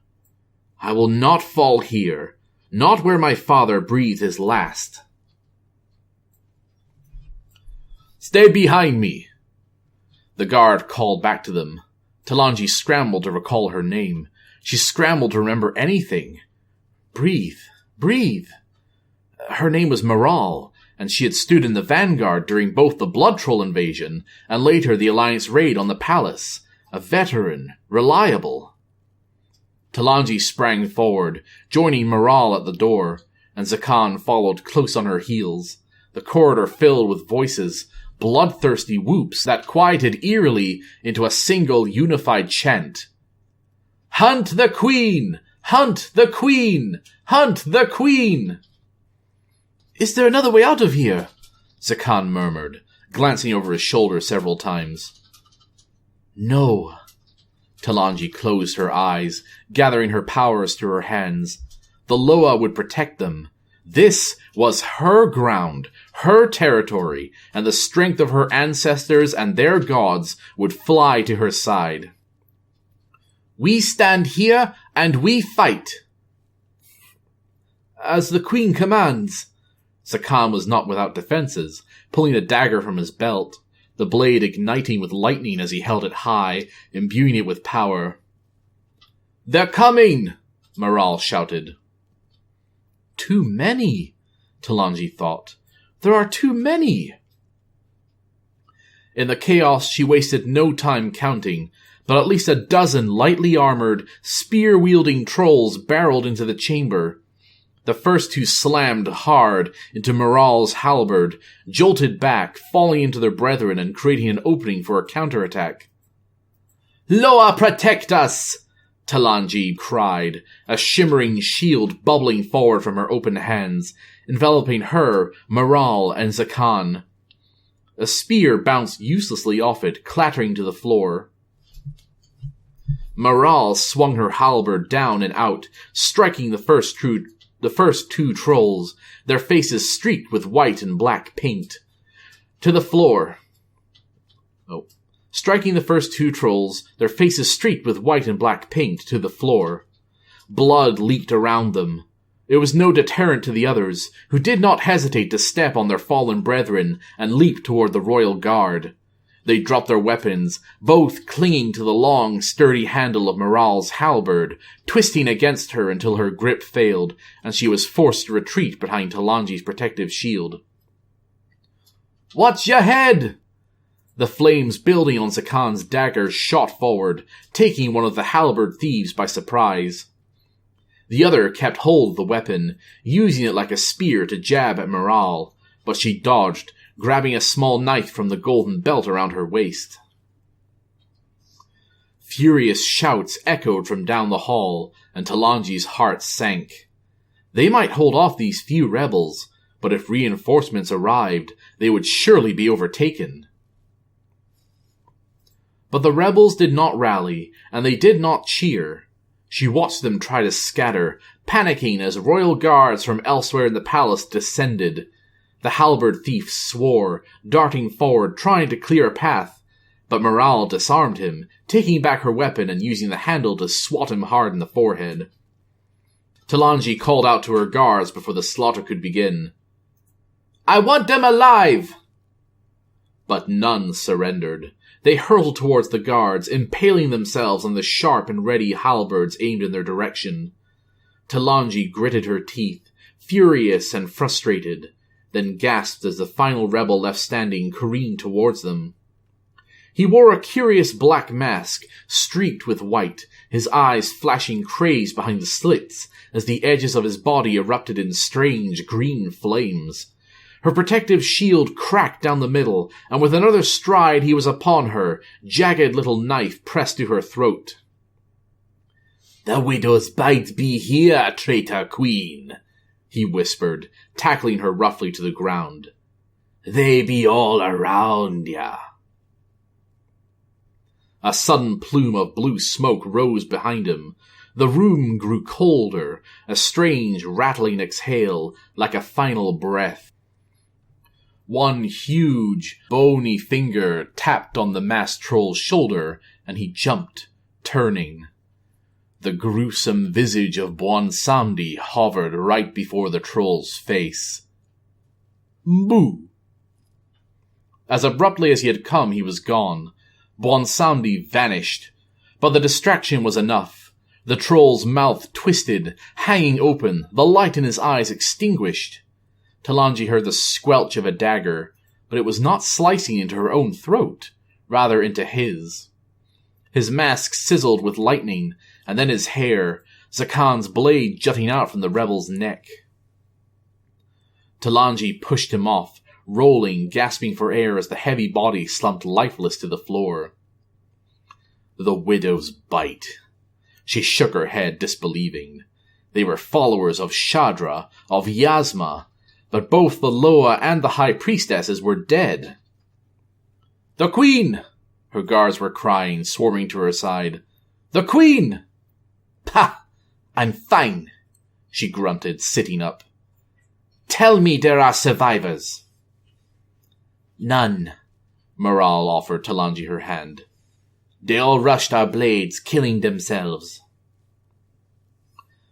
I will not fall here, not where my father breathed his last. Stay behind me. The guard called back to them. Talanji scrambled to recall her name. She scrambled to remember anything. Breathe. Breathe. Her name was Maral, and she had stood in the vanguard during both the Blood Troll invasion and later the Alliance raid on the palace. A veteran. Reliable. Talanji sprang forward, joining Maral at the door, and Zakan followed close on her heels. The corridor filled with voices, bloodthirsty whoops that quieted eerily into a single unified chant. Hunt the Queen! Hunt the Queen! Hunt the Queen! Is there another way out of here? Zakan murmured, glancing over his shoulder several times. No. Talanji closed her eyes, gathering her powers to her hands. The Loa would protect them. This was her ground, her territory, and the strength of her ancestors and their gods would fly to her side. We stand here, and we fight. As the Queen commands. Zakan was not without defenses, pulling a dagger from his belt, the blade igniting with lightning as he held it high, imbuing it with power. They're coming! Maral shouted. Too many, Talanji thought. There are too many. In the chaos, she wasted no time counting, but at least a dozen lightly armored, spear-wielding trolls barreled into the chamber. The first two slammed hard into Maral's halberd, jolted back, falling into their brethren and creating an opening for a counterattack. Loa, protect us! Talanji cried, a shimmering shield bubbling forward from her open hands, enveloping her, Maral, and Zakan. A spear bounced uselessly off it, clattering to the floor. Maral swung her halberd down and out, striking the first two trolls, their faces streaked with white and black paint. To the floor. Striking the first two trolls, their faces streaked with white and black paint, to the floor. Blood leaked around them. It was no deterrent to the others, who did not hesitate to step on their fallen brethren and leap toward the royal guard. They dropped their weapons, both clinging to the long, sturdy handle of Maral's halberd, twisting against her until her grip failed, and she was forced to retreat behind Talanji's protective shield. Watch your head! The flames building on Zakan's dagger shot forward, taking one of the halberd thieves by surprise. The other kept hold of the weapon, using it like a spear to jab at Maral, but she dodged, grabbing a small knife from the golden belt around her waist. Furious shouts echoed from down the hall, and Talanji's heart sank. They might hold off these few rebels, but if reinforcements arrived, they would surely be overtaken. But the rebels did not rally, and they did not cheer. She watched them try to scatter, panicking as royal guards from elsewhere in the palace descended. The halberd thief swore, darting forward, trying to clear a path, but Maral disarmed him, taking back her weapon and using the handle to swat him hard in the forehead. Talanji called out to her guards before the slaughter could begin. I want them alive! But none surrendered. They hurtled towards the guards, impaling themselves on the sharp and ready halberds aimed in their direction. Talanji gritted her teeth, furious and frustrated, then gasped as the final rebel left standing careened towards them. He wore a curious black mask, streaked with white, his eyes flashing crazed behind the slits as the edges of his body erupted in strange green flames. Her protective shield cracked down the middle, and with another stride he was upon her, jagged little knife pressed to her throat. The widow's bite be here, traitor queen, he whispered, tackling her roughly to the ground. They be all around ya. A sudden plume of blue smoke rose behind him. The room grew colder, a strange rattling exhale like a final breath. One huge, bony finger tapped on the masked troll's shoulder, and he jumped, turning. The gruesome visage of Bwonsamdi hovered right before the troll's face. Moo! As abruptly as he had come, he was gone. Bwonsamdi vanished. But the distraction was enough. The troll's mouth twisted, hanging open, the light in his eyes extinguished. Talanji heard the squelch of a dagger, but it was not slicing into her own throat, rather into his. His mask sizzled with lightning, and then his hair, Zakan's blade jutting out from the rebel's neck. Talanji pushed him off, rolling, gasping for air as the heavy body slumped lifeless to the floor. The widow's bite. She shook her head, disbelieving. They were followers of Shadra, of Yasma, but both the Loa and the High Priestesses were dead. "The Queen!" her guards were crying, swarming to her side. "The Queen!" "Pah! I'm fine," she grunted, sitting up. "Tell me there are survivors." "None," Moral offered Talanji her hand. "They all rushed our blades, killing themselves."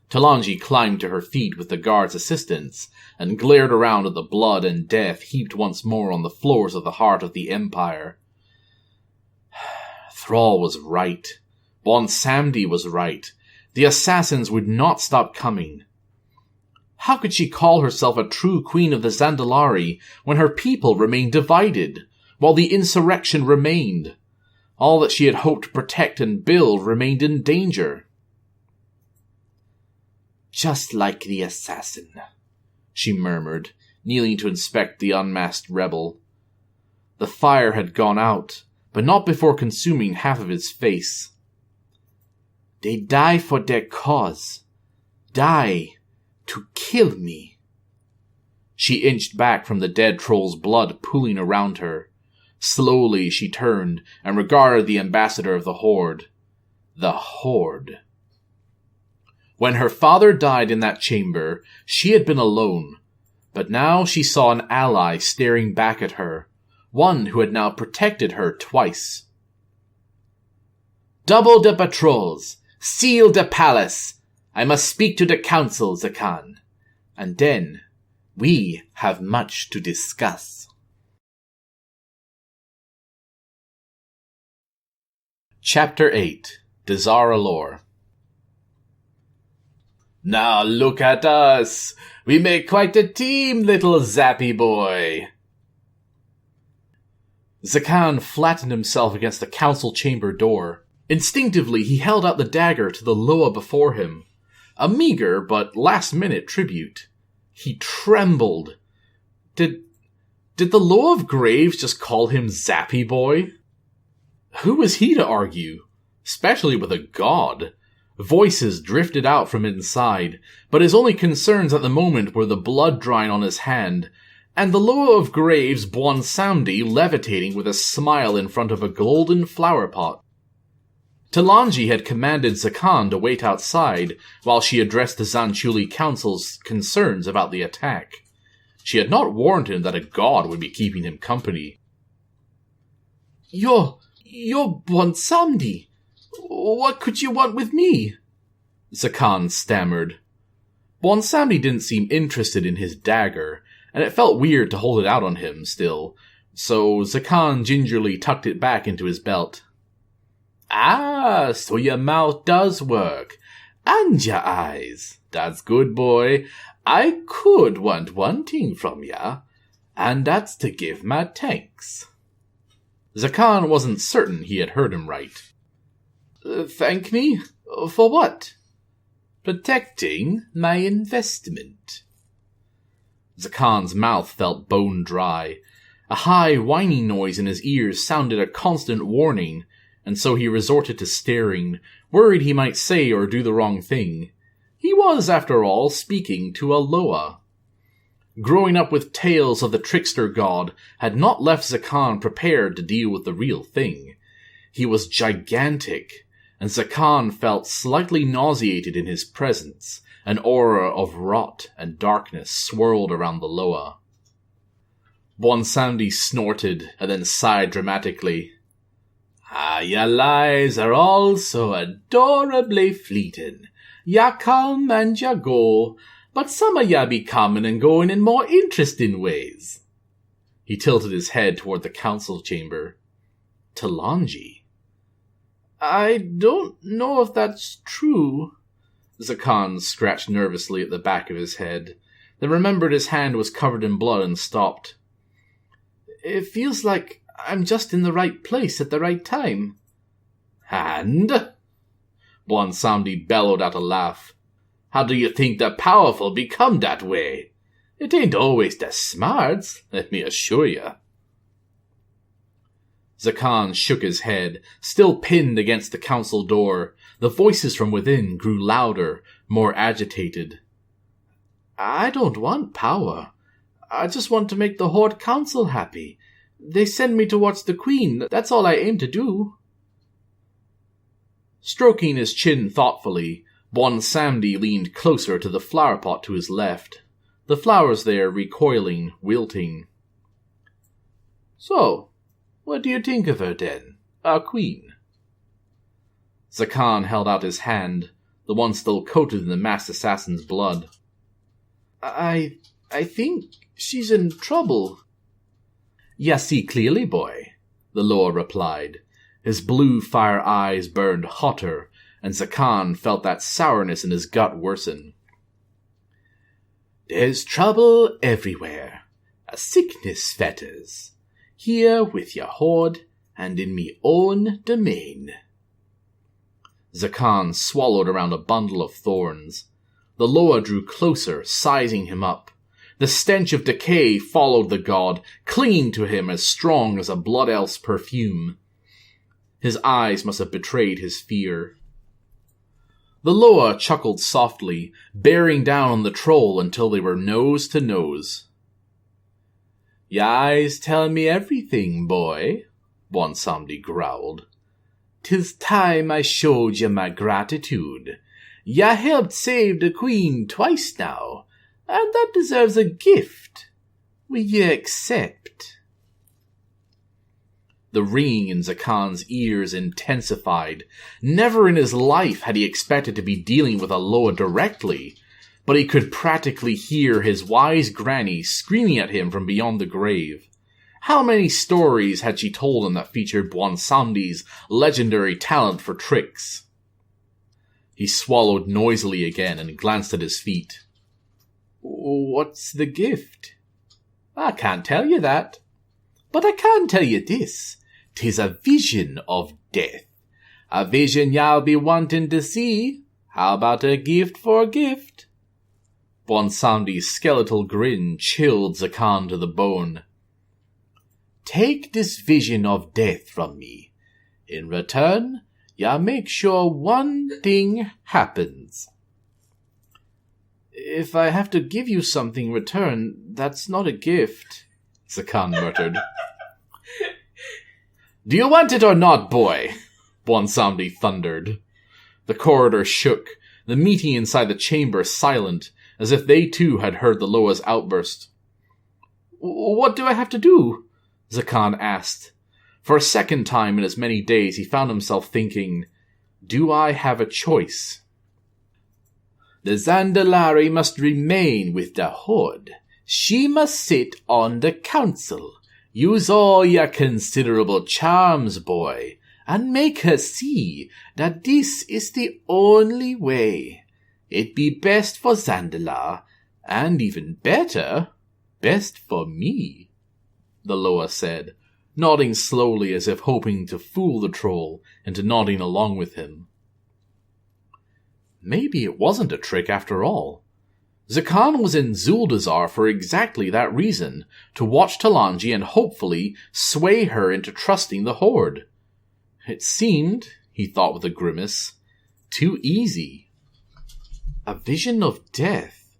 Talanji climbed to her feet with the guard's assistance, and glared around at the blood and death heaped once more on the floors of the heart of the Empire. Thrall was right. Bwonsamdi was right. The assassins would not stop coming. How could she call herself a true queen of the Zandalari when her people remained divided, while the insurrection remained? All that she had hoped to protect and build remained in danger. "Just like the assassin," she murmured, kneeling to inspect the unmasked rebel. The fire had gone out, but not before consuming half of his face. "They die for their cause. Die to kill me." She inched back from the dead troll's blood pooling around her. Slowly she turned and regarded the ambassador of the Horde. The Horde. When her father died in that chamber, she had been alone, but now she saw an ally staring back at her, one who had now protected her twice. "Double the patrols! Seal the palace! I must speak to the council, Zakan. And then, we have much to discuss." Chapter 8. Dazara Lore. "Now look at us! We make quite a team, little Zappy Boi!" Zakan flattened himself against the council chamber door. Instinctively, he held out the dagger to the Loa before him. A meager but last-minute tribute. He trembled. Did the Loa of Graves just call him Zappy Boi? Who was he to argue? Especially with a god. Voices drifted out from inside, but his only concerns at the moment were the blood drying on his hand, and the Loa of Graves' Bwonsamdi levitating with a smile in front of a golden flower pot. Talanji had commanded Zakan to wait outside while she addressed the Zanchuli Council's concerns about the attack. She had not warned him that a god would be keeping him company. You're Bwonsamdi. What could you want with me?" Zakan stammered. Bwonsamdi didn't seem interested in his dagger, and it felt weird to hold it out on him still, so Zakan gingerly tucked it back into his belt. "Ah, so your mouth does work. And your eyes. That's good, boy. I could want one thing from ya, and that's to give my thanks." Zakan wasn't certain he had heard him right. "Thank me? For what?" "Protecting my investment." Zakan's mouth felt bone dry. A high, whining noise in his ears sounded a constant warning, and so he resorted to staring, worried he might say or do the wrong thing. He was, after all, speaking to a Loa. Growing up with tales of the trickster god had not left Zakan prepared to deal with the real thing. He was gigantic, and Zakan felt slightly nauseated in his presence. An aura of rot and darkness swirled around the Loa. Bwonsamdi snorted and then sighed dramatically. "Ya lives are all so adorably fleeting. Ya come and ya go, but some of ya be coming and going in more interesting ways." He tilted his head toward the council chamber. "Talanji?" "I don't know if that's true." Zakan scratched nervously at the back of his head, then remembered his hand was covered in blood and stopped. "It feels like I'm just in the right place at the right time." "And?" Bwonsamdi bellowed out a laugh. "How do you think the powerful become that way? It ain't always the smarts, let me assure you." Zakan shook his head, still pinned against the council door. The voices from within grew louder, more agitated. "I don't want power. I just want to make the Horde Council happy. They send me to watch the Queen. That's all I aim to do." Stroking his chin thoughtfully, Bwonsamdi leaned closer to the flower pot to his left, the flowers there recoiling, wilting. "So, what do you think of her then, our Queen?" Zakan held out his hand, the one still coated in the masked assassin's blood. I think she's in trouble." "Ya see clearly, boy," the Loa replied. His blue fire eyes burned hotter, and Zakan felt that sourness in his gut worsen. "There's trouble everywhere. A sickness fetters. Here with your horde, and in me own domain." Zakan swallowed around a bundle of thorns. The Loa drew closer, sizing him up. The stench of decay followed the god, clinging to him as strong as a blood elf's perfume. His eyes must have betrayed his fear. The Loa chuckled softly, bearing down on the troll until they were nose to nose. "Ya eyes tell me everything, boy," Bwonsamdi growled. "'Tis time I showed you my gratitude. Ya helped save the Queen twice now, and that deserves a gift. Will ye accept?" The ringing in Zakan's ears intensified. Never in his life had he expected to be dealing with a Loa directly, but he could practically hear his wise granny screaming at him from beyond the grave. How many stories had she told him that featured Bwonsamdi's legendary talent for tricks? He swallowed noisily again and glanced at his feet. "What's the gift?" "I can't tell you that. But I can tell you this. 'Tis a vision of death. A vision y'all be wanting to see. How about a gift for a gift?" Bwonsamdi's skeletal grin chilled Zakan to the bone. "Take this vision of death from me. In return, ya make sure one thing happens." "If I have to give you something in return, that's not a gift," Zakan muttered. "Do you want it or not, boy?" Bwonsamdi thundered. The corridor shook, the meeting inside the chamber silent, as if they too had heard the Loa's outburst. "What do I have to do?" Zakan asked. For a second time in as many days he found himself thinking, do I have a choice? "The Zandalari must remain with the Horde. She must sit on the council. Use all your considerable charms, boy, and make her see that this is the only way. It be best for Zandalar, and even better, best for me," the Loa said, nodding slowly as if hoping to fool the troll into nodding along with him. Maybe it wasn't a trick after all. Zakan was in Zuldazar for exactly that reason, to watch Talanji and hopefully sway her into trusting the Horde. It seemed, he thought with a grimace, too easy. A vision of death.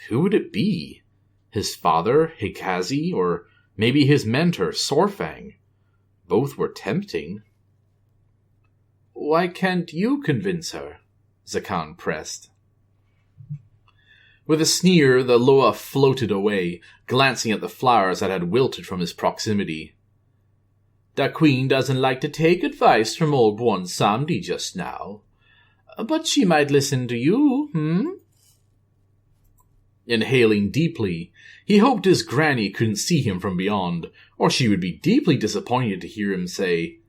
Who would it be? His father, Hikazi, or maybe his mentor, Sorfang? Both were tempting. Why can't you convince her? Zakan pressed. With a sneer, the Loa floated away, glancing at the flowers that had wilted from his proximity. The Queen doesn't like to take advice from old Bwonsamdi just now. But she might listen to you, Inhaling deeply, he hoped his granny couldn't see him from beyond, or she would be deeply disappointed to hear him say,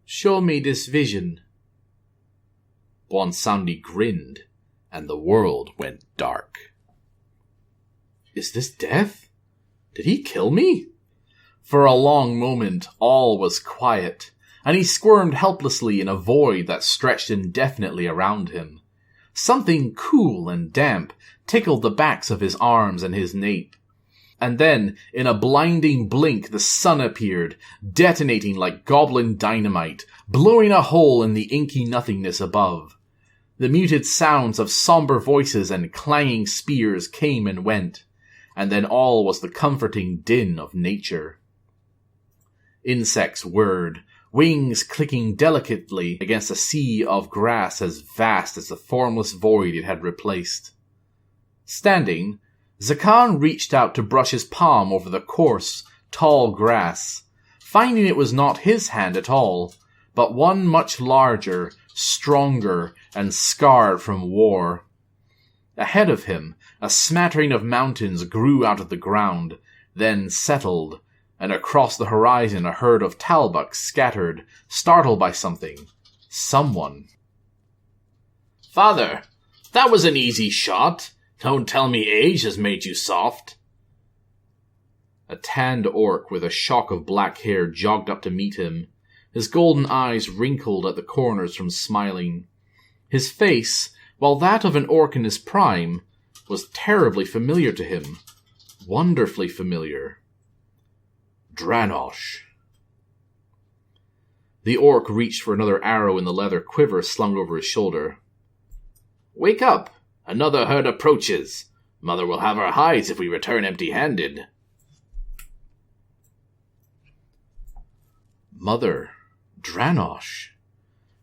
"Show me this vision." Bwonsamdi grinned, and the world went dark. Is this death? Did he kill me? For a long moment, all was quiet, and he squirmed helplessly in a void that stretched indefinitely around him. Something cool and damp tickled the backs of his arms and his nape. And then, in a blinding blink, the sun appeared, detonating like goblin dynamite, blowing a hole in the inky nothingness above. The muted sounds of somber voices and clanging spears came and went, and then all was the comforting din of nature. Insects whirred, wings clicking delicately against a sea of grass as vast as the formless void it had replaced. Standing, Zakan reached out to brush his palm over the coarse, tall grass, finding it was not his hand at all, but one much larger, stronger, and scarred from war. Ahead of him, a smattering of mountains grew out of the ground, then settled, and across the horizon a herd of talbuks scattered, startled by something. Someone. "Father, that was an easy shot. Don't tell me age has made you soft." A tanned orc with a shock of black hair jogged up to meet him, his golden eyes wrinkled at the corners from smiling. His face, while that of an orc in his prime, was terribly familiar to him. Wonderfully familiar. Dranosh. The orc reached for another arrow in the leather quiver slung over his shoulder. "Wake up! Another herd approaches. Mother will have our hides if we return empty-handed." Mother. Dranosh.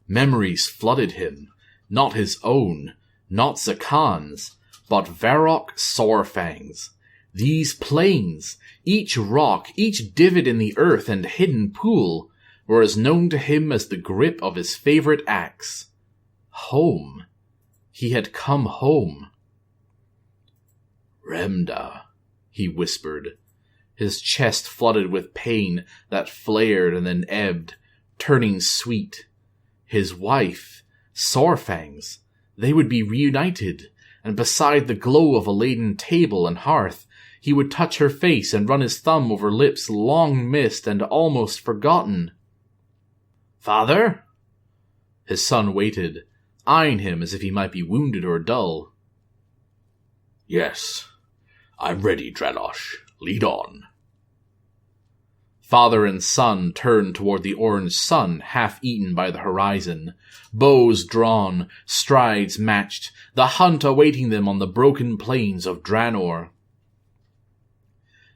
Memories flooded him. Not his own, not Zakan's, but Varrock Sorefangs. These plains, each rock, each divot in the earth and hidden pool, were as known to him as the grip of his favorite axe. Home. He had come home. "Remda," he whispered, his chest flooded with pain that flared and then ebbed, turning sweet. His wife, Sorefangs, they would be reunited, and beside the glow of a laden table and hearth, he would touch her face and run his thumb over lips long missed and almost forgotten. "Father?" His son waited, eyeing him as if he might be wounded or dull. "Yes, I'm ready, Dranosh. Lead on." Father and son turned toward the orange sun half-eaten by the horizon, bows drawn, strides matched, the hunt awaiting them on the broken plains of Draenor.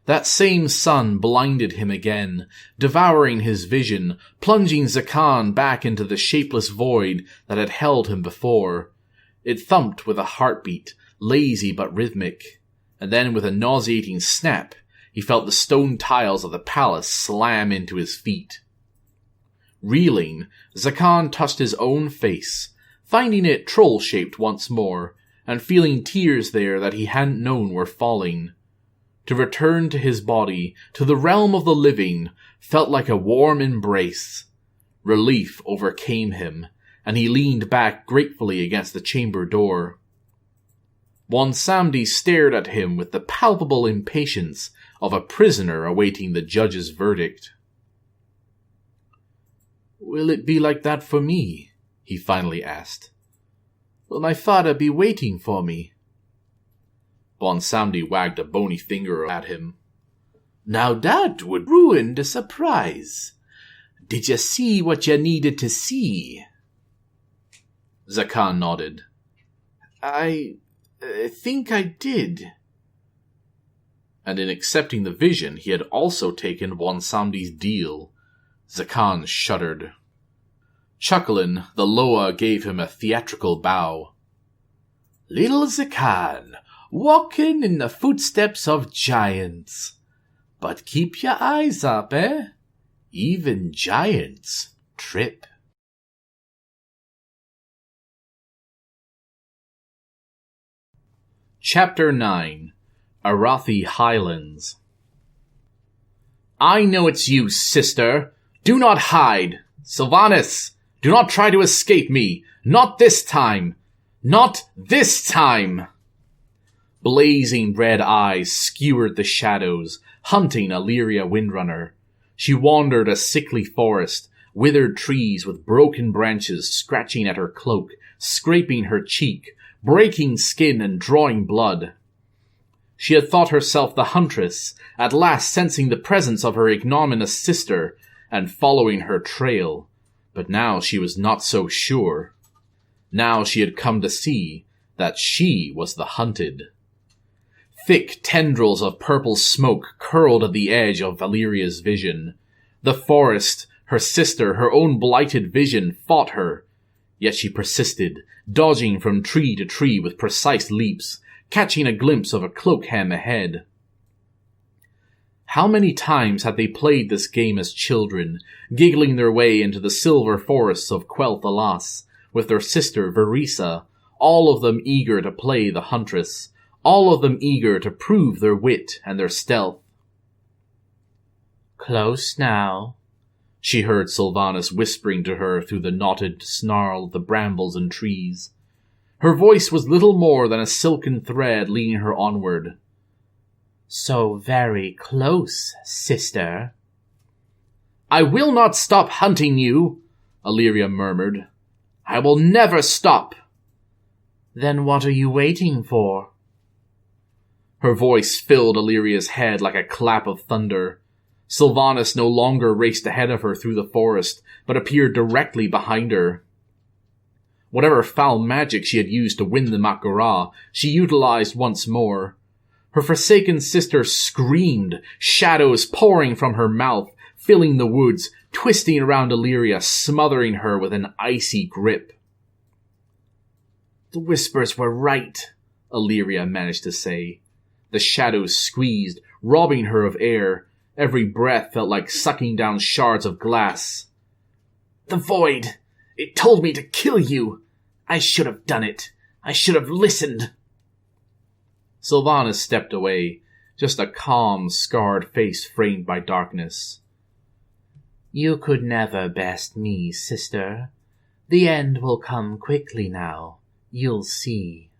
That same sun blinded him again, devouring his vision, plunging Zakan back into the shapeless void that had held him before. It thumped with a heartbeat, lazy but rhythmic, and then with a nauseating snap, he felt the stone tiles of the palace slam into his feet. Reeling, Zakan touched his own face, finding it troll-shaped once more, and feeling tears there that he hadn't known were falling. To return to his body, to the realm of the living, felt like a warm embrace. Relief overcame him, and he leaned back gratefully against the chamber door. Bwonsamdi stared at him with the palpable impatience of a prisoner awaiting the judge's verdict. "Will it be like that for me?" he finally asked. "Will my father be waiting for me?" Bwonsamdi wagged a bony finger at him. "Now that would ruin the surprise. Did you see what you needed to see?" Zakan nodded. I think I did." And in accepting the vision, he had also taken Bwonsamdi's deal. Zakan shuddered. Chuckling, the Loa gave him a theatrical bow. Little Zakan, walking in the footsteps of giants. But keep your eyes up, eh? Even giants trip. Chapter 9. Arathi Highlands. I know it's you, sister. Do not hide. Sylvanas, do not try to escape me. Not this time. Not this time. Blazing red eyes skewered the shadows, hunting Illyria Windrunner. She wandered a sickly forest, withered trees with broken branches scratching at her cloak, scraping her cheek, breaking skin and drawing blood. She had thought herself the huntress, at last sensing the presence of her ignominious sister, and following her trail. But now she was not so sure. Now she had come to see that she was the hunted. Thick tendrils of purple smoke curled at the edge of Valeria's vision. The forest, her sister, her own blighted vision fought her. Yet she persisted, dodging from tree to tree with precise leaps, catching a glimpse of a cloak hem ahead. How many times had they played this game as children, giggling their way into the silver forests of Quel'Tha Las, with their sister Verisa, all of them eager to play the huntress, all of them eager to prove their wit and their stealth. Close now, she heard Sylvanas whispering to her through the knotted snarl of the brambles and trees. Her voice was little more than a silken thread leading her onward. So very close, sister. I will not stop hunting you, Illyria murmured. I will never stop. Then what are you waiting for? Her voice filled Illyria's head like a clap of thunder. Sylvanas no longer raced ahead of her through the forest, but appeared directly behind her. Whatever foul magic she had used to win the Mak'gora, she utilized once more. Her forsaken sister screamed, shadows pouring from her mouth, filling the woods, twisting around Illyria, smothering her with an icy grip. The whispers were right, Illyria managed to say. The shadows squeezed, robbing her of air. Every breath felt like sucking down shards of glass. The void! It told me to kill you! I should have done it. I should have listened. Sylvanas stepped away, just a calm, scarred face framed by darkness. You could never best me, sister. The end will come quickly now. You'll see.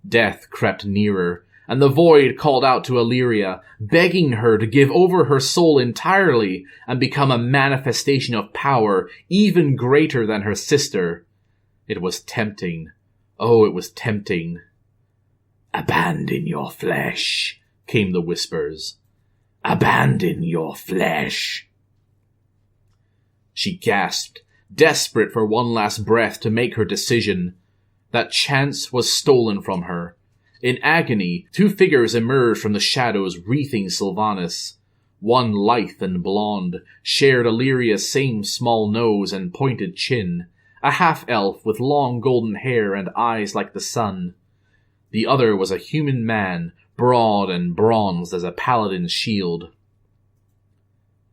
Death crept nearer, and the void called out to Illyria, begging her to give over her soul entirely and become a manifestation of power even greater than her sister. It was tempting. Oh, it was tempting. Abandon your flesh, came the whispers. Abandon your flesh. She gasped, desperate for one last breath to make her decision. That chance was stolen from her. In agony, two figures emerged from the shadows wreathing Sylvanas. One lithe and blonde, shared Illyria's same small nose and pointed chin, a half-elf with long golden hair and eyes like the sun. The other was a human man, broad and bronzed as a paladin's shield.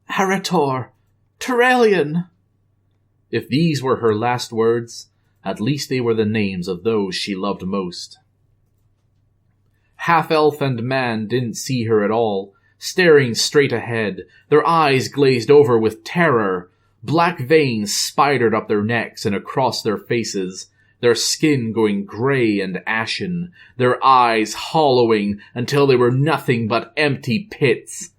Arator! Turelian! If these were her last words, at least they were the names of those she loved most. Half-elf and man didn't see her at all, staring straight ahead, their eyes glazed over with terror. Black veins spidered up their necks and across their faces, their skin going grey and ashen, their eyes hollowing until they were nothing but empty pits.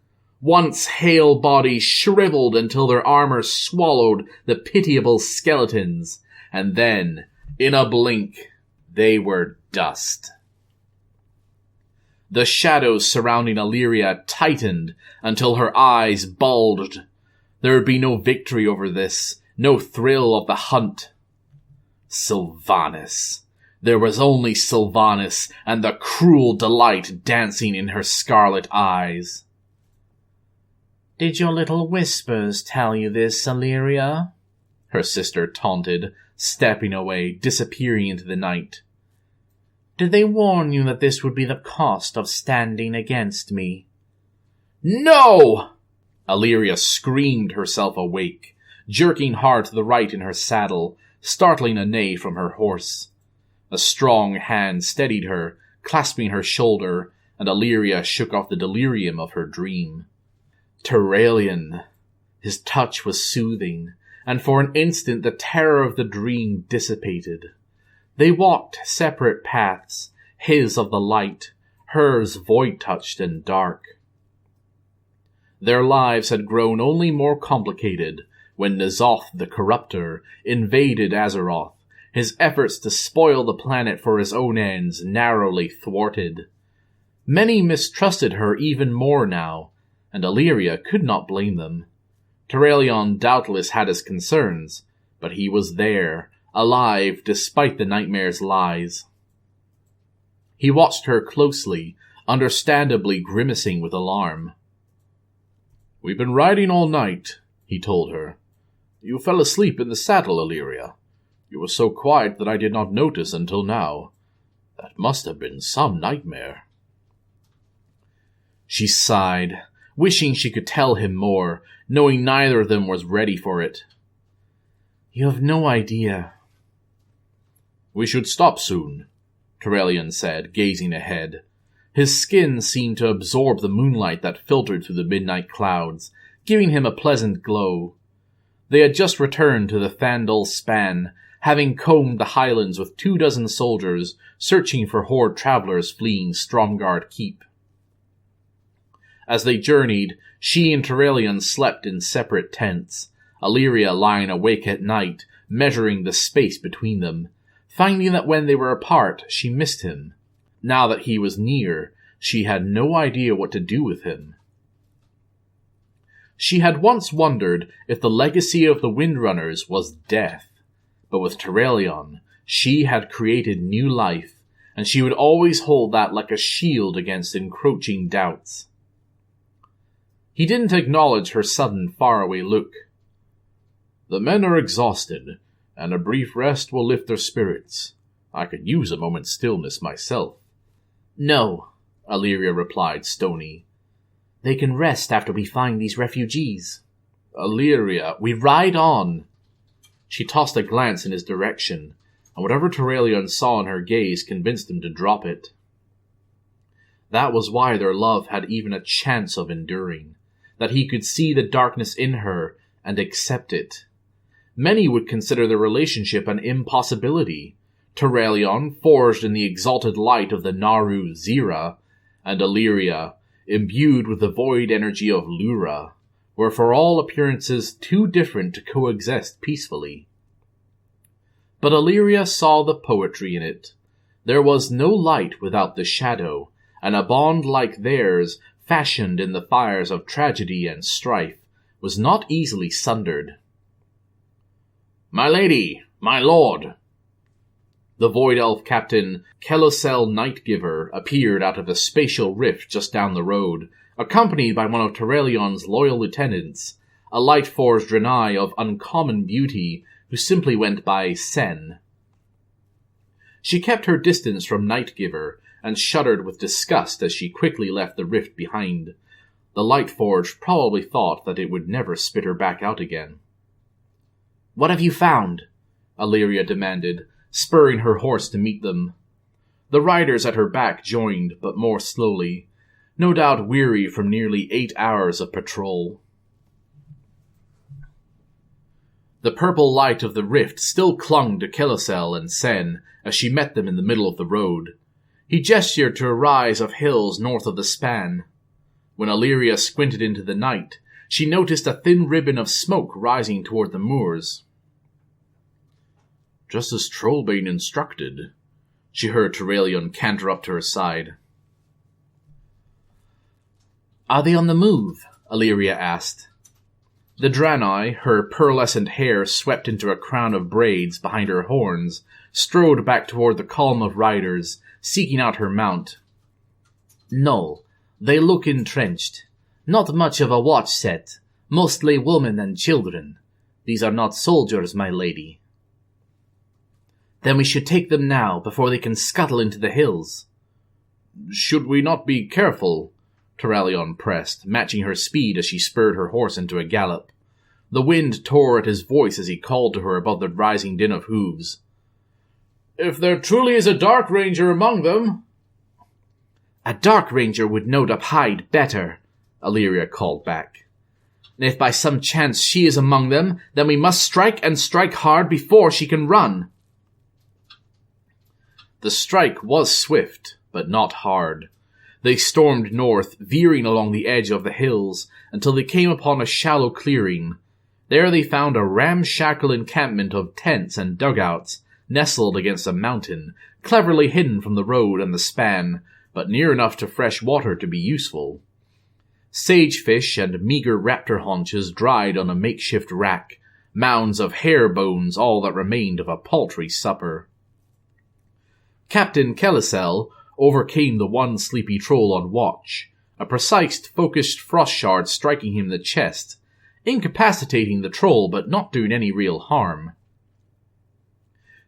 Once hale bodies shriveled until their armor swallowed the pitiable skeletons, and then, in a blink, they were dust. The shadows surrounding Illyria tightened until her eyes bulged. There would be no victory over this, no thrill of the hunt. Sylvanas. There was only Sylvanas and the cruel delight dancing in her scarlet eyes. Did your little whispers tell you this, Illyria? her sister taunted, stepping away, disappearing into the night. "Did they warn you that this would be the cost of standing against me?" "No!" Illyria screamed herself awake, jerking hard to the right in her saddle, startling a neigh from her horse. A strong hand steadied her, clasping her shoulder, and Illyria shook off the delirium of her dream. Turalyon. His touch was soothing, and for an instant the terror of the dream dissipated. They walked separate paths, his of the light, hers void-touched and dark. Their lives had grown only more complicated when N'Zoth the Corruptor invaded Azeroth, his efforts to spoil the planet for his own ends narrowly thwarted. Many mistrusted her even more now, and Illyria could not blame them. Turalyon doubtless had his concerns, but he was there, alive despite the nightmare's lies. He watched her closely, understandably grimacing with alarm. "We've been riding all night," he told her. "You fell asleep in the saddle, Illyria. You were so quiet that I did not notice until now. That must have been some nightmare." She sighed, wishing she could tell him more, knowing neither of them was ready for it. "You have no idea." "We should stop soon," Turalyon said, gazing ahead. His skin seemed to absorb the moonlight that filtered through the midnight clouds, giving him a pleasant glow. They had just returned to the Thandal Span, having combed the Highlands with 24 soldiers, searching for horde travelers fleeing Stromgarde Keep. As they journeyed, she and Turalyon slept in separate tents, Illyria lying awake at night, measuring the space between them, finding that when they were apart, she missed him. Now that he was near, she had no idea what to do with him. She had once wondered if the legacy of the Windrunners was death, but with Turalyon, she had created new life, and she would always hold that like a shield against encroaching doubts. He didn't acknowledge her sudden faraway look. "The men are exhausted, and a brief rest will lift their spirits. I could use a moment's stillness myself." "No," Illyria replied, stony. "They can rest after we find these refugees." "Illyria, we ride on." She tossed a glance in his direction, and whatever Turalyon saw in her gaze convinced him to drop it. That was why their love had even a chance of enduring, that he could see the darkness in her and accept it. Many would consider their relationship an impossibility. Turalyon, forged in the exalted light of the Naru Zira, and Illyria, imbued with the void energy of Lura, were for all appearances too different to coexist peacefully. But Illyria saw the poetry in it. There was no light without the shadow, and a bond like theirs, fashioned in the fires of tragedy and strife, was not easily sundered. "My lady, my lord!" The Void Elf captain, Kelosel Nightgiver, appeared out of a spatial rift just down the road, accompanied by one of Turalyon's loyal lieutenants, a light-forged Draenei of uncommon beauty who simply went by Sen. She kept her distance from Nightgiver, and shuddered with disgust as she quickly left the rift behind. The Lightforged probably thought that it would never spit her back out again. "What have you found?" Illyria demanded, spurring her horse to meet them. The riders at her back joined, but more slowly, no doubt weary from nearly 8 hours of patrol. The purple light of the rift still clung to Kelosel and Sen as she met them in the middle of the road. He gestured to a rise of hills north of the span. When Illyria squinted into the night, she noticed a thin ribbon of smoke rising toward the moors. "Just as Trollbane instructed," she heard Turalyon canter up to her side. "Are they on the move?" Illyria asked. The Draenei, her pearlescent hair swept into a crown of braids behind her horns, strode back toward the column of riders, seeking out her mount. "No, they look entrenched. Not much of a watch set, mostly women and children. These are not soldiers, my lady. Then we should take them now, before they can scuttle into the hills. Should we not be careful? Turalyon pressed, matching her speed as she spurred her horse into a gallop. The wind tore at his voice as he called to her above the rising din of hooves. If there truly is a Dark Ranger among them... A Dark Ranger would know to hide better, Illyria called back. And if by some chance she is among them, then we must strike and strike hard before she can run. The strike was swift, but not hard. They stormed north, veering along the edge of the hills, until they came upon a shallow clearing. There they found a ramshackle encampment of tents and dugouts, nestled against a mountain, cleverly hidden from the road and the span, but near enough to fresh water to be useful. Sagefish and meager raptor haunches dried on a makeshift rack, mounds of hare bones all that remained of a paltry supper. Captain Kellisel overcame the one sleepy troll on watch, a precise, focused frost shard striking him in the chest, incapacitating the troll but not doing any real harm.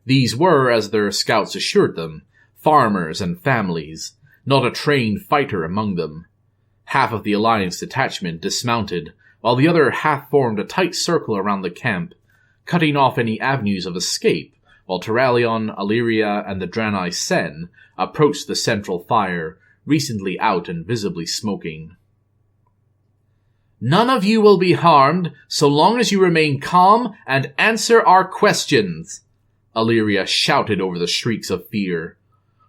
These were, as their scouts assured them, farmers and families, not a trained fighter among them. Half of the Alliance detachment dismounted, while the other half formed a tight circle around the camp, cutting off any avenues of escape, while Turalyon, Illyria, and the Draenei Sen approached the central fire, recently out and visibly smoking. None of you will be harmed, so long as you remain calm and answer our questions, Illyria shouted over the shrieks of fear.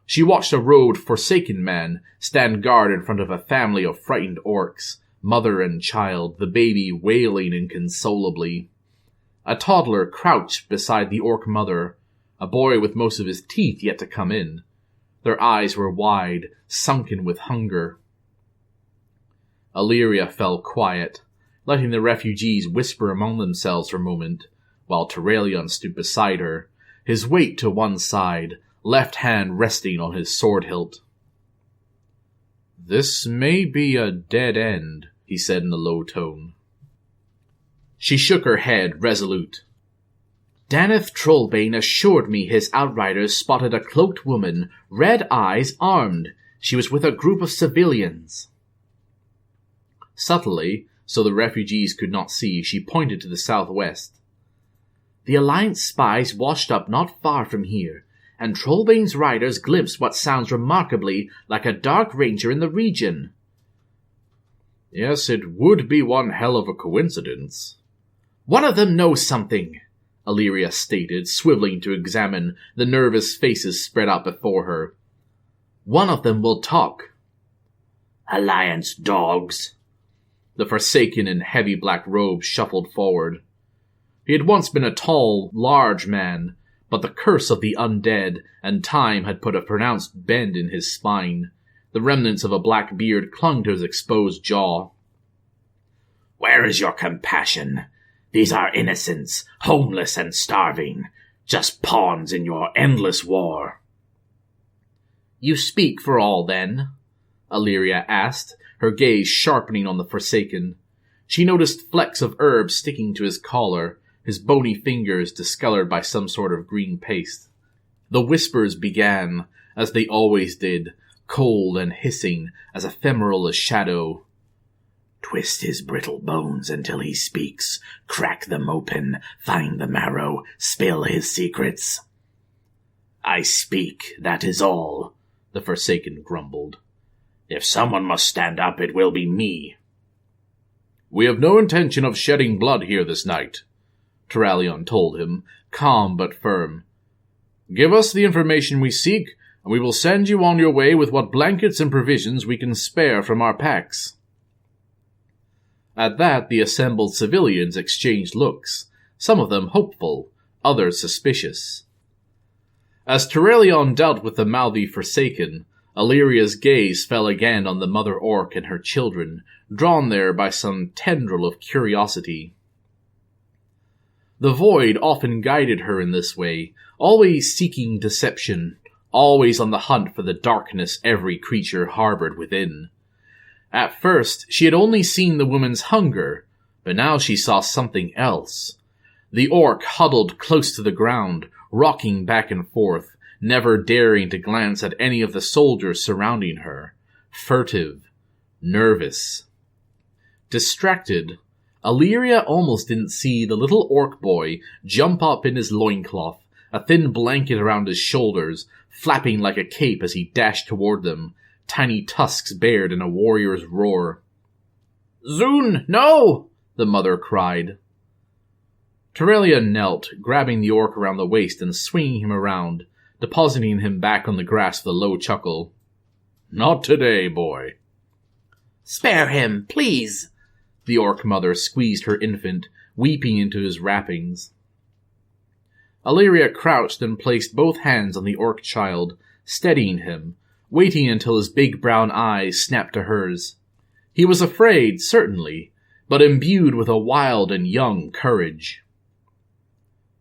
She watched a robed Forsaken man stand guard in front of a family of frightened orcs, mother and child, the baby wailing inconsolably. A toddler crouched beside the orc mother, a boy with most of his teeth yet to come in. Their eyes were wide, sunken with hunger. Illyria fell quiet, letting the refugees whisper among themselves for a moment, while Turalyon stood beside her, his weight to one side, left hand resting on his sword hilt. "This may be a dead end," he said in a low tone. She shook her head, resolute. Daneth Trollbane assured me his outriders spotted a cloaked woman, red eyes, armed. She was with a group of civilians. Subtly, so the refugees could not see, she pointed to the southwest. The Alliance spies washed up not far from here, and Trollbane's riders glimpsed what sounds remarkably like a Dark Ranger in the region. Yes, it would be one hell of a coincidence. One of them knows something, Illyria stated, swiveling to examine the nervous faces spread out before her. One of them will talk. Alliance dogs. The Forsaken in heavy black robes shuffled forward. He had once been a tall, large man, but the curse of the undead and time had put a pronounced bend in his spine. The remnants of a black beard clung to his exposed jaw. Where is your compassion? These are innocents, homeless and starving, just pawns in your endless war. You speak for all, then? Illyria asked, her gaze sharpening on the Forsaken. She noticed flecks of herb sticking to his collar, his bony fingers discolored by some sort of green paste. The whispers began, as they always did, cold and hissing, as ephemeral as shadow. Twist his brittle bones until he speaks, crack them open, find the marrow, spill his secrets. I speak, that is all, the Forsaken grumbled. If someone must stand up, it will be me. We have no intention of shedding blood here this night, Turalyon told him, calm but firm. Give us the information we seek, and we will send you on your way with what blankets and provisions we can spare from our packs. At that, the assembled civilians exchanged looks, some of them hopeful, others suspicious. As Turalyon dealt with the mouthy Forsaken, Illyria's gaze fell again on the mother orc and her children, drawn there by some tendril of curiosity. The void often guided her in this way, always seeking deception, always on the hunt for the darkness every creature harbored within. At first, she had only seen the woman's hunger, but now she saw something else. The orc huddled close to the ground, rocking back and forth, never daring to glance at any of the soldiers surrounding her. Furtive. Nervous. Distracted, Illyria almost didn't see the little orc boy jump up in his loincloth, a thin blanket around his shoulders, flapping like a cape as he dashed toward them, tiny tusks bared in a warrior's roar. "Zun, no!" the mother cried. Terelia knelt, grabbing the orc around the waist and swinging him around, depositing him back on the grass with a low chuckle. "Not today, boy." "Spare him, please!" The orc mother squeezed her infant, weeping into his wrappings. Illyria crouched and placed both hands on the orc child, steadying him, waiting until his big brown eyes snapped to hers. He was afraid, certainly, but imbued with a wild and young courage.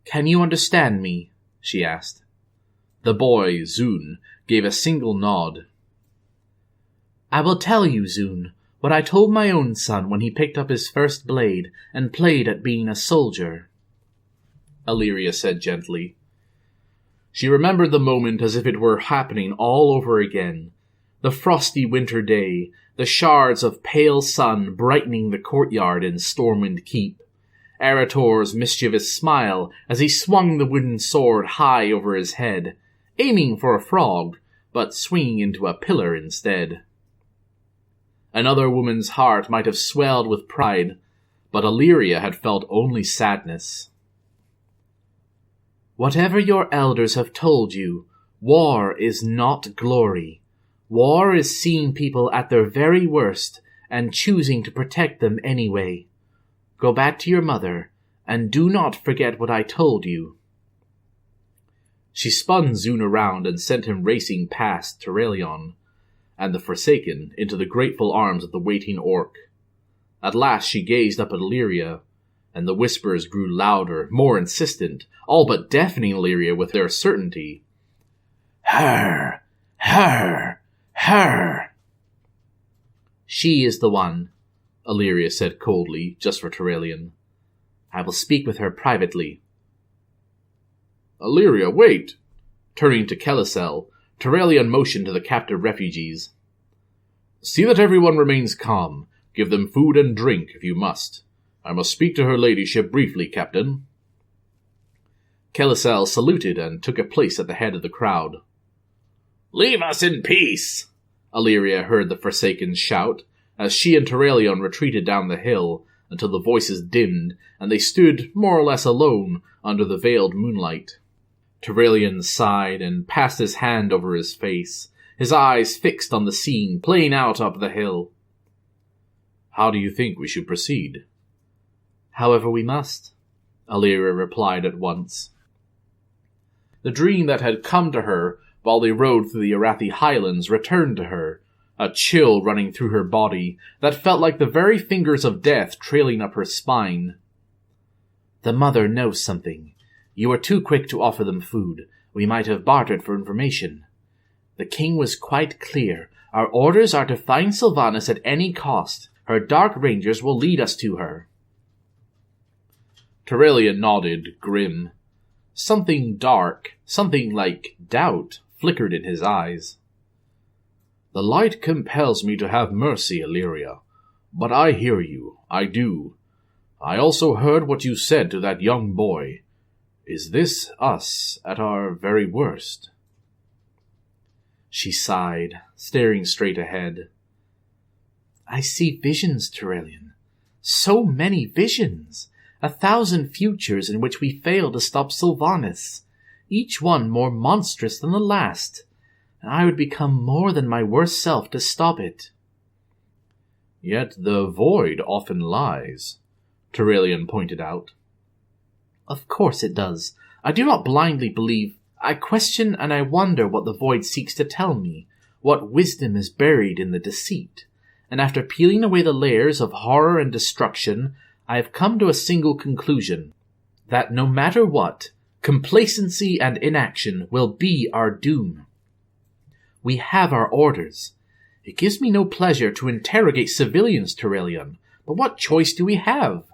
"Can you understand me?" she asked. The boy, Zun, gave a single nod. "I will tell you, Zun, what I told my own son when he picked up his first blade and played at being a soldier," Illyria said gently. She remembered the moment as if it were happening all over again. The frosty winter day, the shards of pale sun brightening the courtyard in Stormwind Keep, Arator's mischievous smile as he swung the wooden sword high over his head, aiming for a frog, but swinging into a pillar instead. Another woman's heart might have swelled with pride, but Illyria had felt only sadness. "Whatever your elders have told you, war is not glory. War is seeing people at their very worst and choosing to protect them anyway. Go back to your mother, and do not forget what I told you." She spun Zun around and sent him racing past Terelion and the Forsaken into the grateful arms of the waiting orc. At last she gazed up at Illyria, and the whispers grew louder, more insistent, all but deafening Illyria with their certainty. Her! "She is the one," Illyria said coldly, just for Terelion. "I will speak with her privately." "Illyria, wait!" Turning to Kelisel, Terelion motioned to the captive refugees. "See that everyone remains calm. Give them food and drink, if you must. I must speak to her ladyship briefly, Captain." Kelisel saluted and took a place at the head of the crowd. "Leave us in peace!" Illyria heard the Forsakens shout, as she and Terelion retreated down the hill until the voices dimmed, and they stood more or less alone under the veiled moonlight. Terelion sighed and passed his hand over his face, his eyes fixed on the scene playing out up the hill. "How do you think we should proceed?" "However we must," Illyria replied at once. The dream that had come to her while they rode through the Arathi Highlands returned to her, a chill running through her body that felt like the very fingers of death trailing up her spine. "The mother knows something. You were too quick to offer them food. We might have bartered for information. The king was quite clear. Our orders are to find Sylvanas at any cost. Her dark rangers will lead us to her." Terelion nodded, grim. Something dark, something like doubt, flickered in his eyes. "The light compels me to have mercy, Illyria. But I hear you, I do. I also heard what you said to that young boy. Is this us at our very worst?" She sighed, staring straight ahead. "I see visions, Terelion. So many visions. 1,000 futures in which we fail to stop Sylvanas, each one more monstrous than the last, and I would become more than my worst self to stop it." "Yet the void often lies," Terelion pointed out. "Of course it does. I do not blindly believe. I question and I wonder what the void seeks to tell me, what wisdom is buried in the deceit. And after peeling away the layers of horror and destruction, I have come to a single conclusion, that no matter what, complacency and inaction will be our doom. We have our orders. It gives me no pleasure to interrogate civilians, Terelion, but what choice do we have?"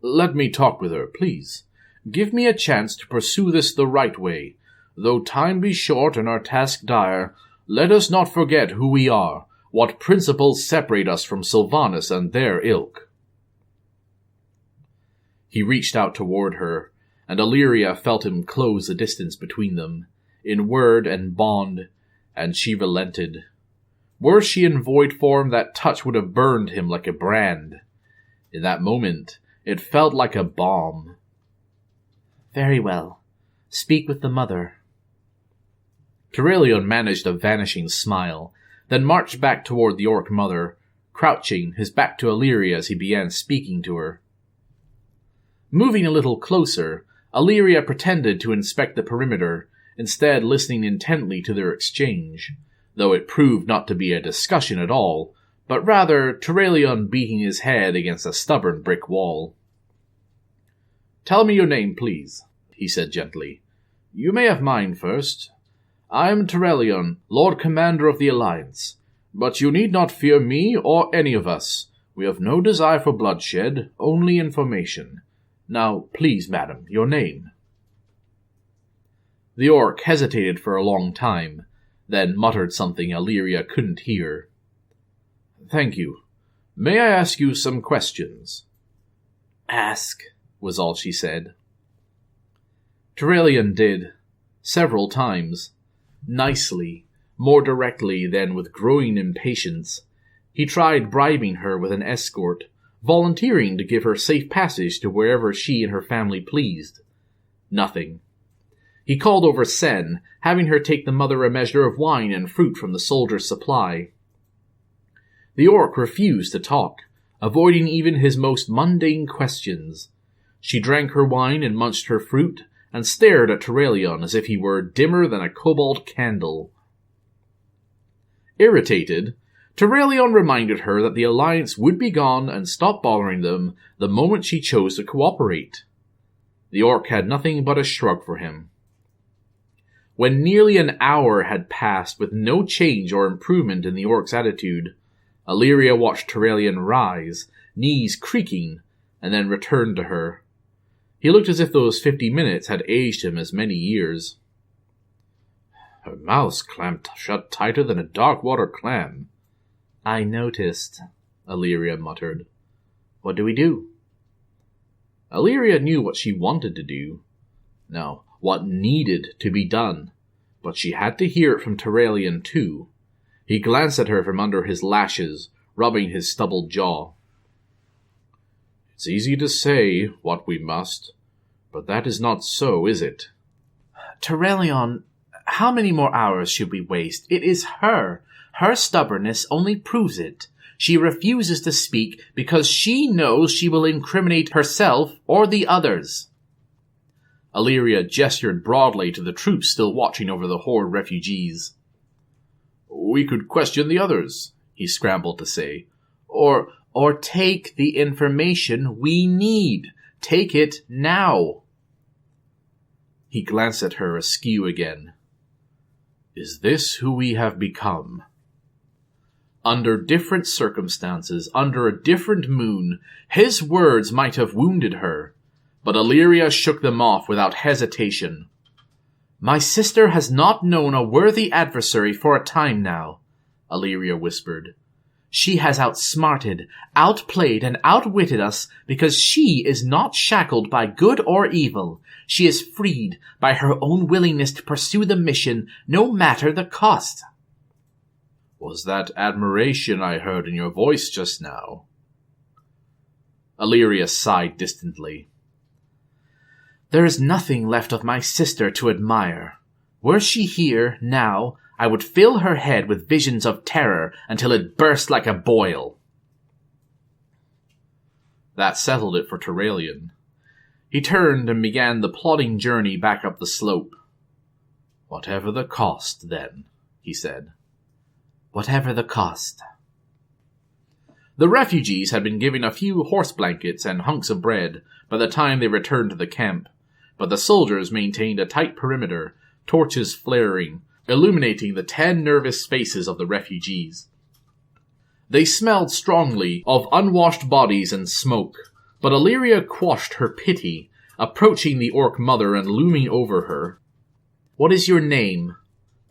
Let me talk with her, please. Give me a chance to pursue this the right way. Though time be short and our task dire, let us not forget who we are, what principles separate us from Sylvanas and their ilk. He reached out toward her, and Illyria felt him close the distance between them, in word and bond, and she relented. Were she in void form, that touch would have burned him like a brand. In that moment, it felt like a bomb. Very well. Speak with the mother. Turelion managed a vanishing smile, then marched back toward the orc mother, crouching, his back to Illyria as he began speaking to her. Moving a little closer, Illyria pretended to inspect the perimeter, instead listening intently to their exchange, though it proved not to be a discussion at all, but rather Turelion beating his head against a stubborn brick wall. "Tell me your name, please," he said gently. "You may have mine first. I am Turelion, Lord Commander of the Alliance, but you need not fear me or any of us. We have no desire for bloodshed, only information. Now, please, madam, your name." The orc hesitated for a long time, then muttered something Illyria couldn't hear. "Thank you. May I ask you some questions?" "Ask," was all she said. Turelion did, several times, nicely, more directly than with growing impatience. He tried bribing her with an escort, volunteering to give her safe passage to wherever she and her family pleased. Nothing. He called over Sen, having her take the mother a measure of wine and fruit from the soldier's supply. The orc refused to talk, avoiding even his most mundane questions. She drank her wine and munched her fruit, and stared at Turelion as if he were dimmer than a cobalt candle. Irritated, Turelion reminded her that the Alliance would be gone and stop bothering them the moment she chose to cooperate. The orc had nothing but a shrug for him. When nearly an hour had passed with no change or improvement in the orc's attitude, Illyria watched Turelion rise, knees creaking, and then return to her. He looked as if those 50 minutes had aged him as many years. "Her mouth's clamped shut tighter than a dark water clam." "I noticed," Illyria muttered. "What do we do?" Illyria knew what she wanted to do. No, what needed to be done. But she had to hear it from Turelion too. He glanced at her from under his lashes, rubbing his stubbled jaw. "It's easy to say what we must, but that is not so, is it?" "Turelion, how many more hours should we waste? It is her. Her stubbornness only proves it. She refuses to speak because she knows she will incriminate herself or the others." Illyria gestured broadly to the troops still watching over the horde refugees. "We could question the others," he scrambled to say. Or take the information we need. Take it now." He glanced at her askew again. "Is this who we have become?" Under different circumstances, under a different moon, his words might have wounded her, but Illyria shook them off without hesitation. "My sister has not known a worthy adversary for a time now," Illyria whispered. "She has outsmarted, outplayed, and outwitted us because she is not shackled by good or evil. She is freed by her own willingness to pursue the mission, no matter the cost." "Was that admiration I heard in your voice just now?" Illyria sighed distantly. "There is nothing left of my sister to admire. Were she here, now, I would fill her head with visions of terror until it burst like a boil." That settled it for Turelion. He turned and began the plodding journey back up the slope. "Whatever the cost, then," he said. "Whatever the cost." The refugees had been given a few horse blankets and hunks of bread by the time they returned to the camp, but the soldiers maintained a tight perimeter, torches flaring, illuminating the 10 nervous faces of the refugees. They smelled strongly of unwashed bodies and smoke, But Illyria quashed her pity, approaching the orc mother and looming over her. "What is your name?"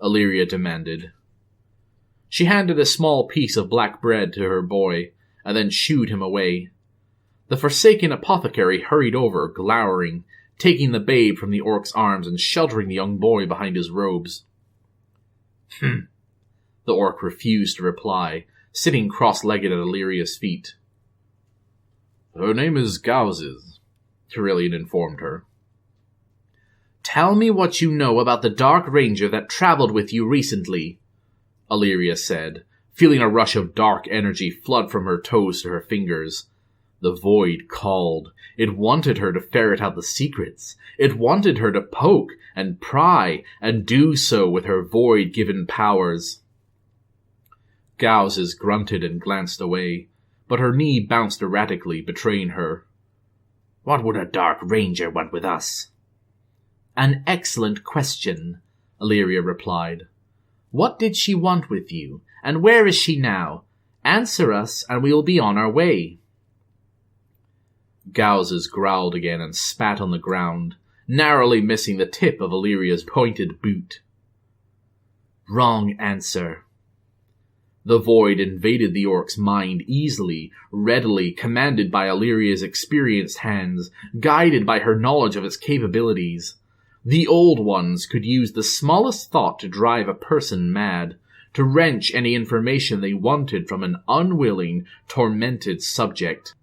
Illyria demanded. She handed a small piece of black bread to her boy, and then shooed him away. The forsaken apothecary hurried over, glowering, taking the babe from the orc's arms and sheltering the young boy behind his robes. The orc refused to reply, sitting cross-legged at Illyria's feet. "Her name is Gauzes," Tyrellian informed her. "Tell me what you know about the Dark Ranger that traveled with you recently," Illyria said, feeling a rush of dark energy flood from her toes to her fingers. The void called. It wanted her to ferret out the secrets. It wanted her to poke and pry and do so with her void-given powers. Gauzes grunted and glanced away, but her knee bounced erratically, betraying her. "What would a Dark Ranger want with us?" "An excellent question," Illyria replied. "What did she want with you, and where is she now? Answer us, and we will be on our way." Gauzes growled again and spat on the ground, narrowly missing the tip of Illyria's pointed boot. "Wrong answer." The void invaded the orc's mind easily, readily, commanded by Illyria's experienced hands, guided by her knowledge of its capabilities. The Old Ones could use the smallest thought to drive a person mad, to wrench any information they wanted from an unwilling, tormented subject.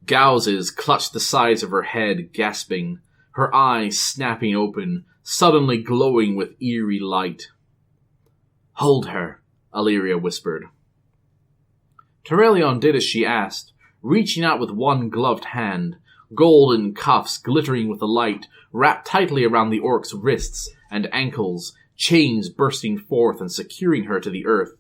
Gauzes clutched the sides of her head, gasping, her eyes snapping open, suddenly glowing with eerie light. "Hold her," Illyria whispered. Tyrellian did as she asked, reaching out with one gloved hand, golden cuffs glittering with the light, wrapped tightly around the orc's wrists and ankles, chains bursting forth and securing her to the earth.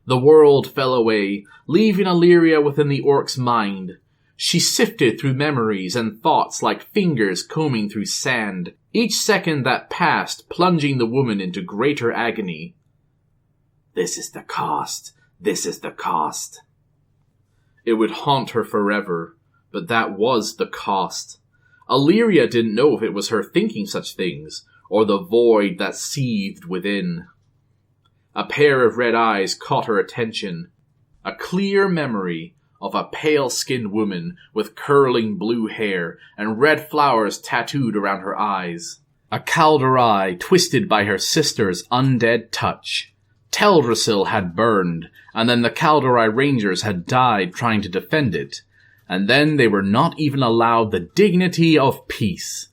The world fell away, leaving Illyria within the orc's mind. She sifted through memories and thoughts like fingers combing through sand, each second that passed plunging the woman into greater agony. "This is the cost. This is the cost." It would haunt her forever, but that was the cost. Illyria didn't know if it was her thinking such things, or the void that seethed within. A pair of red eyes caught her attention, a clear memory of a pale-skinned woman with curling blue hair and red flowers tattooed around her eyes. A Calderai twisted by her sister's undead touch. Teldrassil had burned, and then the Calderai Rangers had died trying to defend it, and then they were not even allowed the dignity of peace.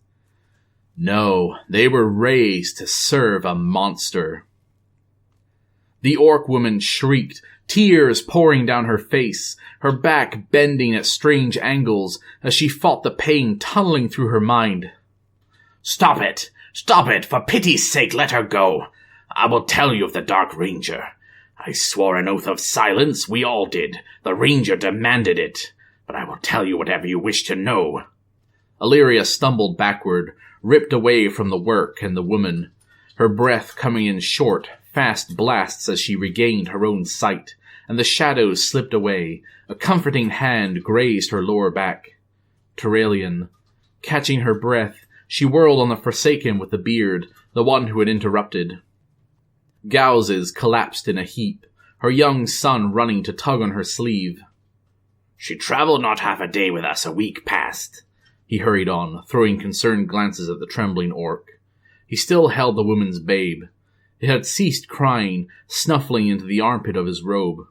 No, they were raised to serve a monster. The orc woman shrieked, tears pouring down her face, her back bending at strange angles as she fought the pain tunneling through her mind. "Stop it! Stop it! For pity's sake, let her go! I will tell you of the Dark Ranger. I swore an oath of silence, we all did. The Ranger demanded it. But I will tell you whatever you wish to know." Illyria stumbled backward, ripped away from the work and the woman, her breath coming in short, fast blasts as she regained her own sight, and the shadows slipped away. A comforting hand grazed her lower back. Tyrellian. Catching her breath, she whirled on the Forsaken with the beard, the one who had interrupted. Gauzes collapsed in a heap, her young son running to tug on her sleeve. "She travelled not half a day with us a week past," he hurried on, throwing concerned glances at the trembling orc. He still held the woman's babe. It had ceased crying, snuffling into the armpit of his robe.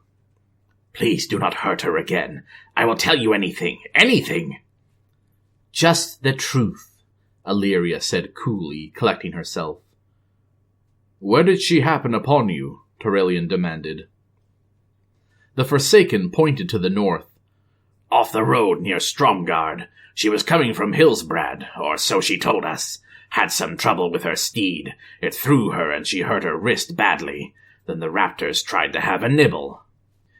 "Please do not hurt her again. I will tell you anything. Anything." "Just the truth," Illyria said coolly, collecting herself. "Where did she happen upon you?" Tyrellian demanded. The Forsaken pointed to the north. "Off the road near Stromgard. She was coming from Hillsbrad, or so she told us. Had some trouble with her steed. It threw her and she hurt her wrist badly. Then the raptors tried to have a nibble."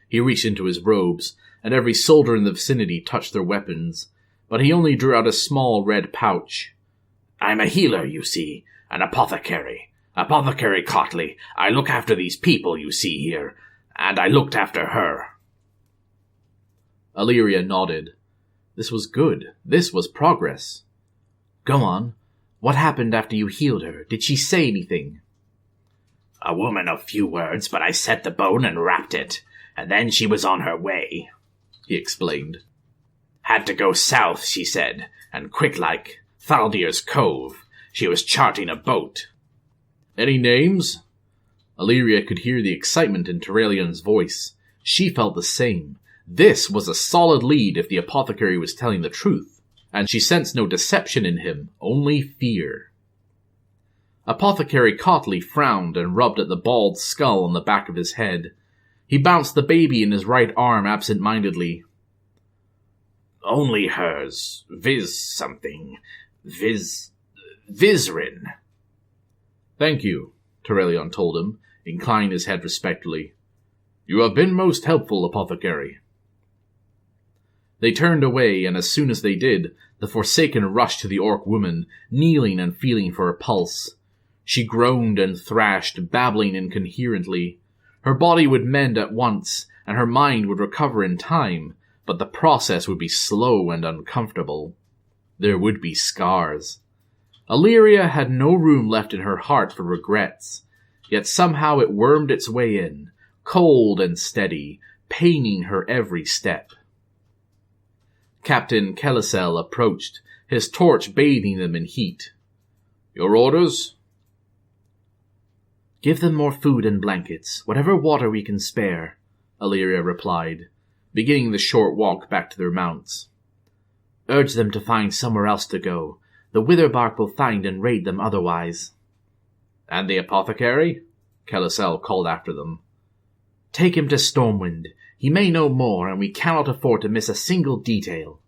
He reached into his robes, and every soldier in the vicinity touched their weapons, but he only drew out a small red pouch. "I'm a healer, you see, an apothecary. Apothecary Cotley. I look after these people you see here, and I looked after her." Illyria nodded. This was good. This was progress. Go on. What happened after you healed her? Did she say anything? A woman of few words, but I set the bone and wrapped it, and then she was on her way, he explained. Had to go south, she said, and quick like. Thaldir's Cove. She was charting a boat. Any names? Illyria could hear the excitement in Terrellion's voice. She felt the same. This was a solid lead if the apothecary was telling the truth, and she sensed no deception in him, only fear. Apothecary Cotley frowned and rubbed at the bald skull on the back of his head. He bounced the baby in his right arm absent-mindedly. Only hers. Something. Vizrin. Thank you, Terrellion told him, inclining his head respectfully. You have been most helpful, apothecary. They turned away, and as soon as they did, the Forsaken rushed to the orc woman, kneeling and feeling for her pulse. She groaned and thrashed, babbling incoherently. Her body would mend at once, and her mind would recover in time, but the process would be slow and uncomfortable. There would be scars. Illyria had no room left in her heart for regrets, yet somehow it wormed its way in, cold and steady, paining her every step. Captain Kellisel approached, his torch bathing them in heat. Your orders? Give them more food and blankets, whatever water we can spare, Illyria replied, beginning the short walk back to their mounts. Urge them to find somewhere else to go. The Witherbark will find and raid them otherwise. And the apothecary? Kellisel called after them. Take him to Stormwind. He may know more, and we cannot afford to miss a single detail.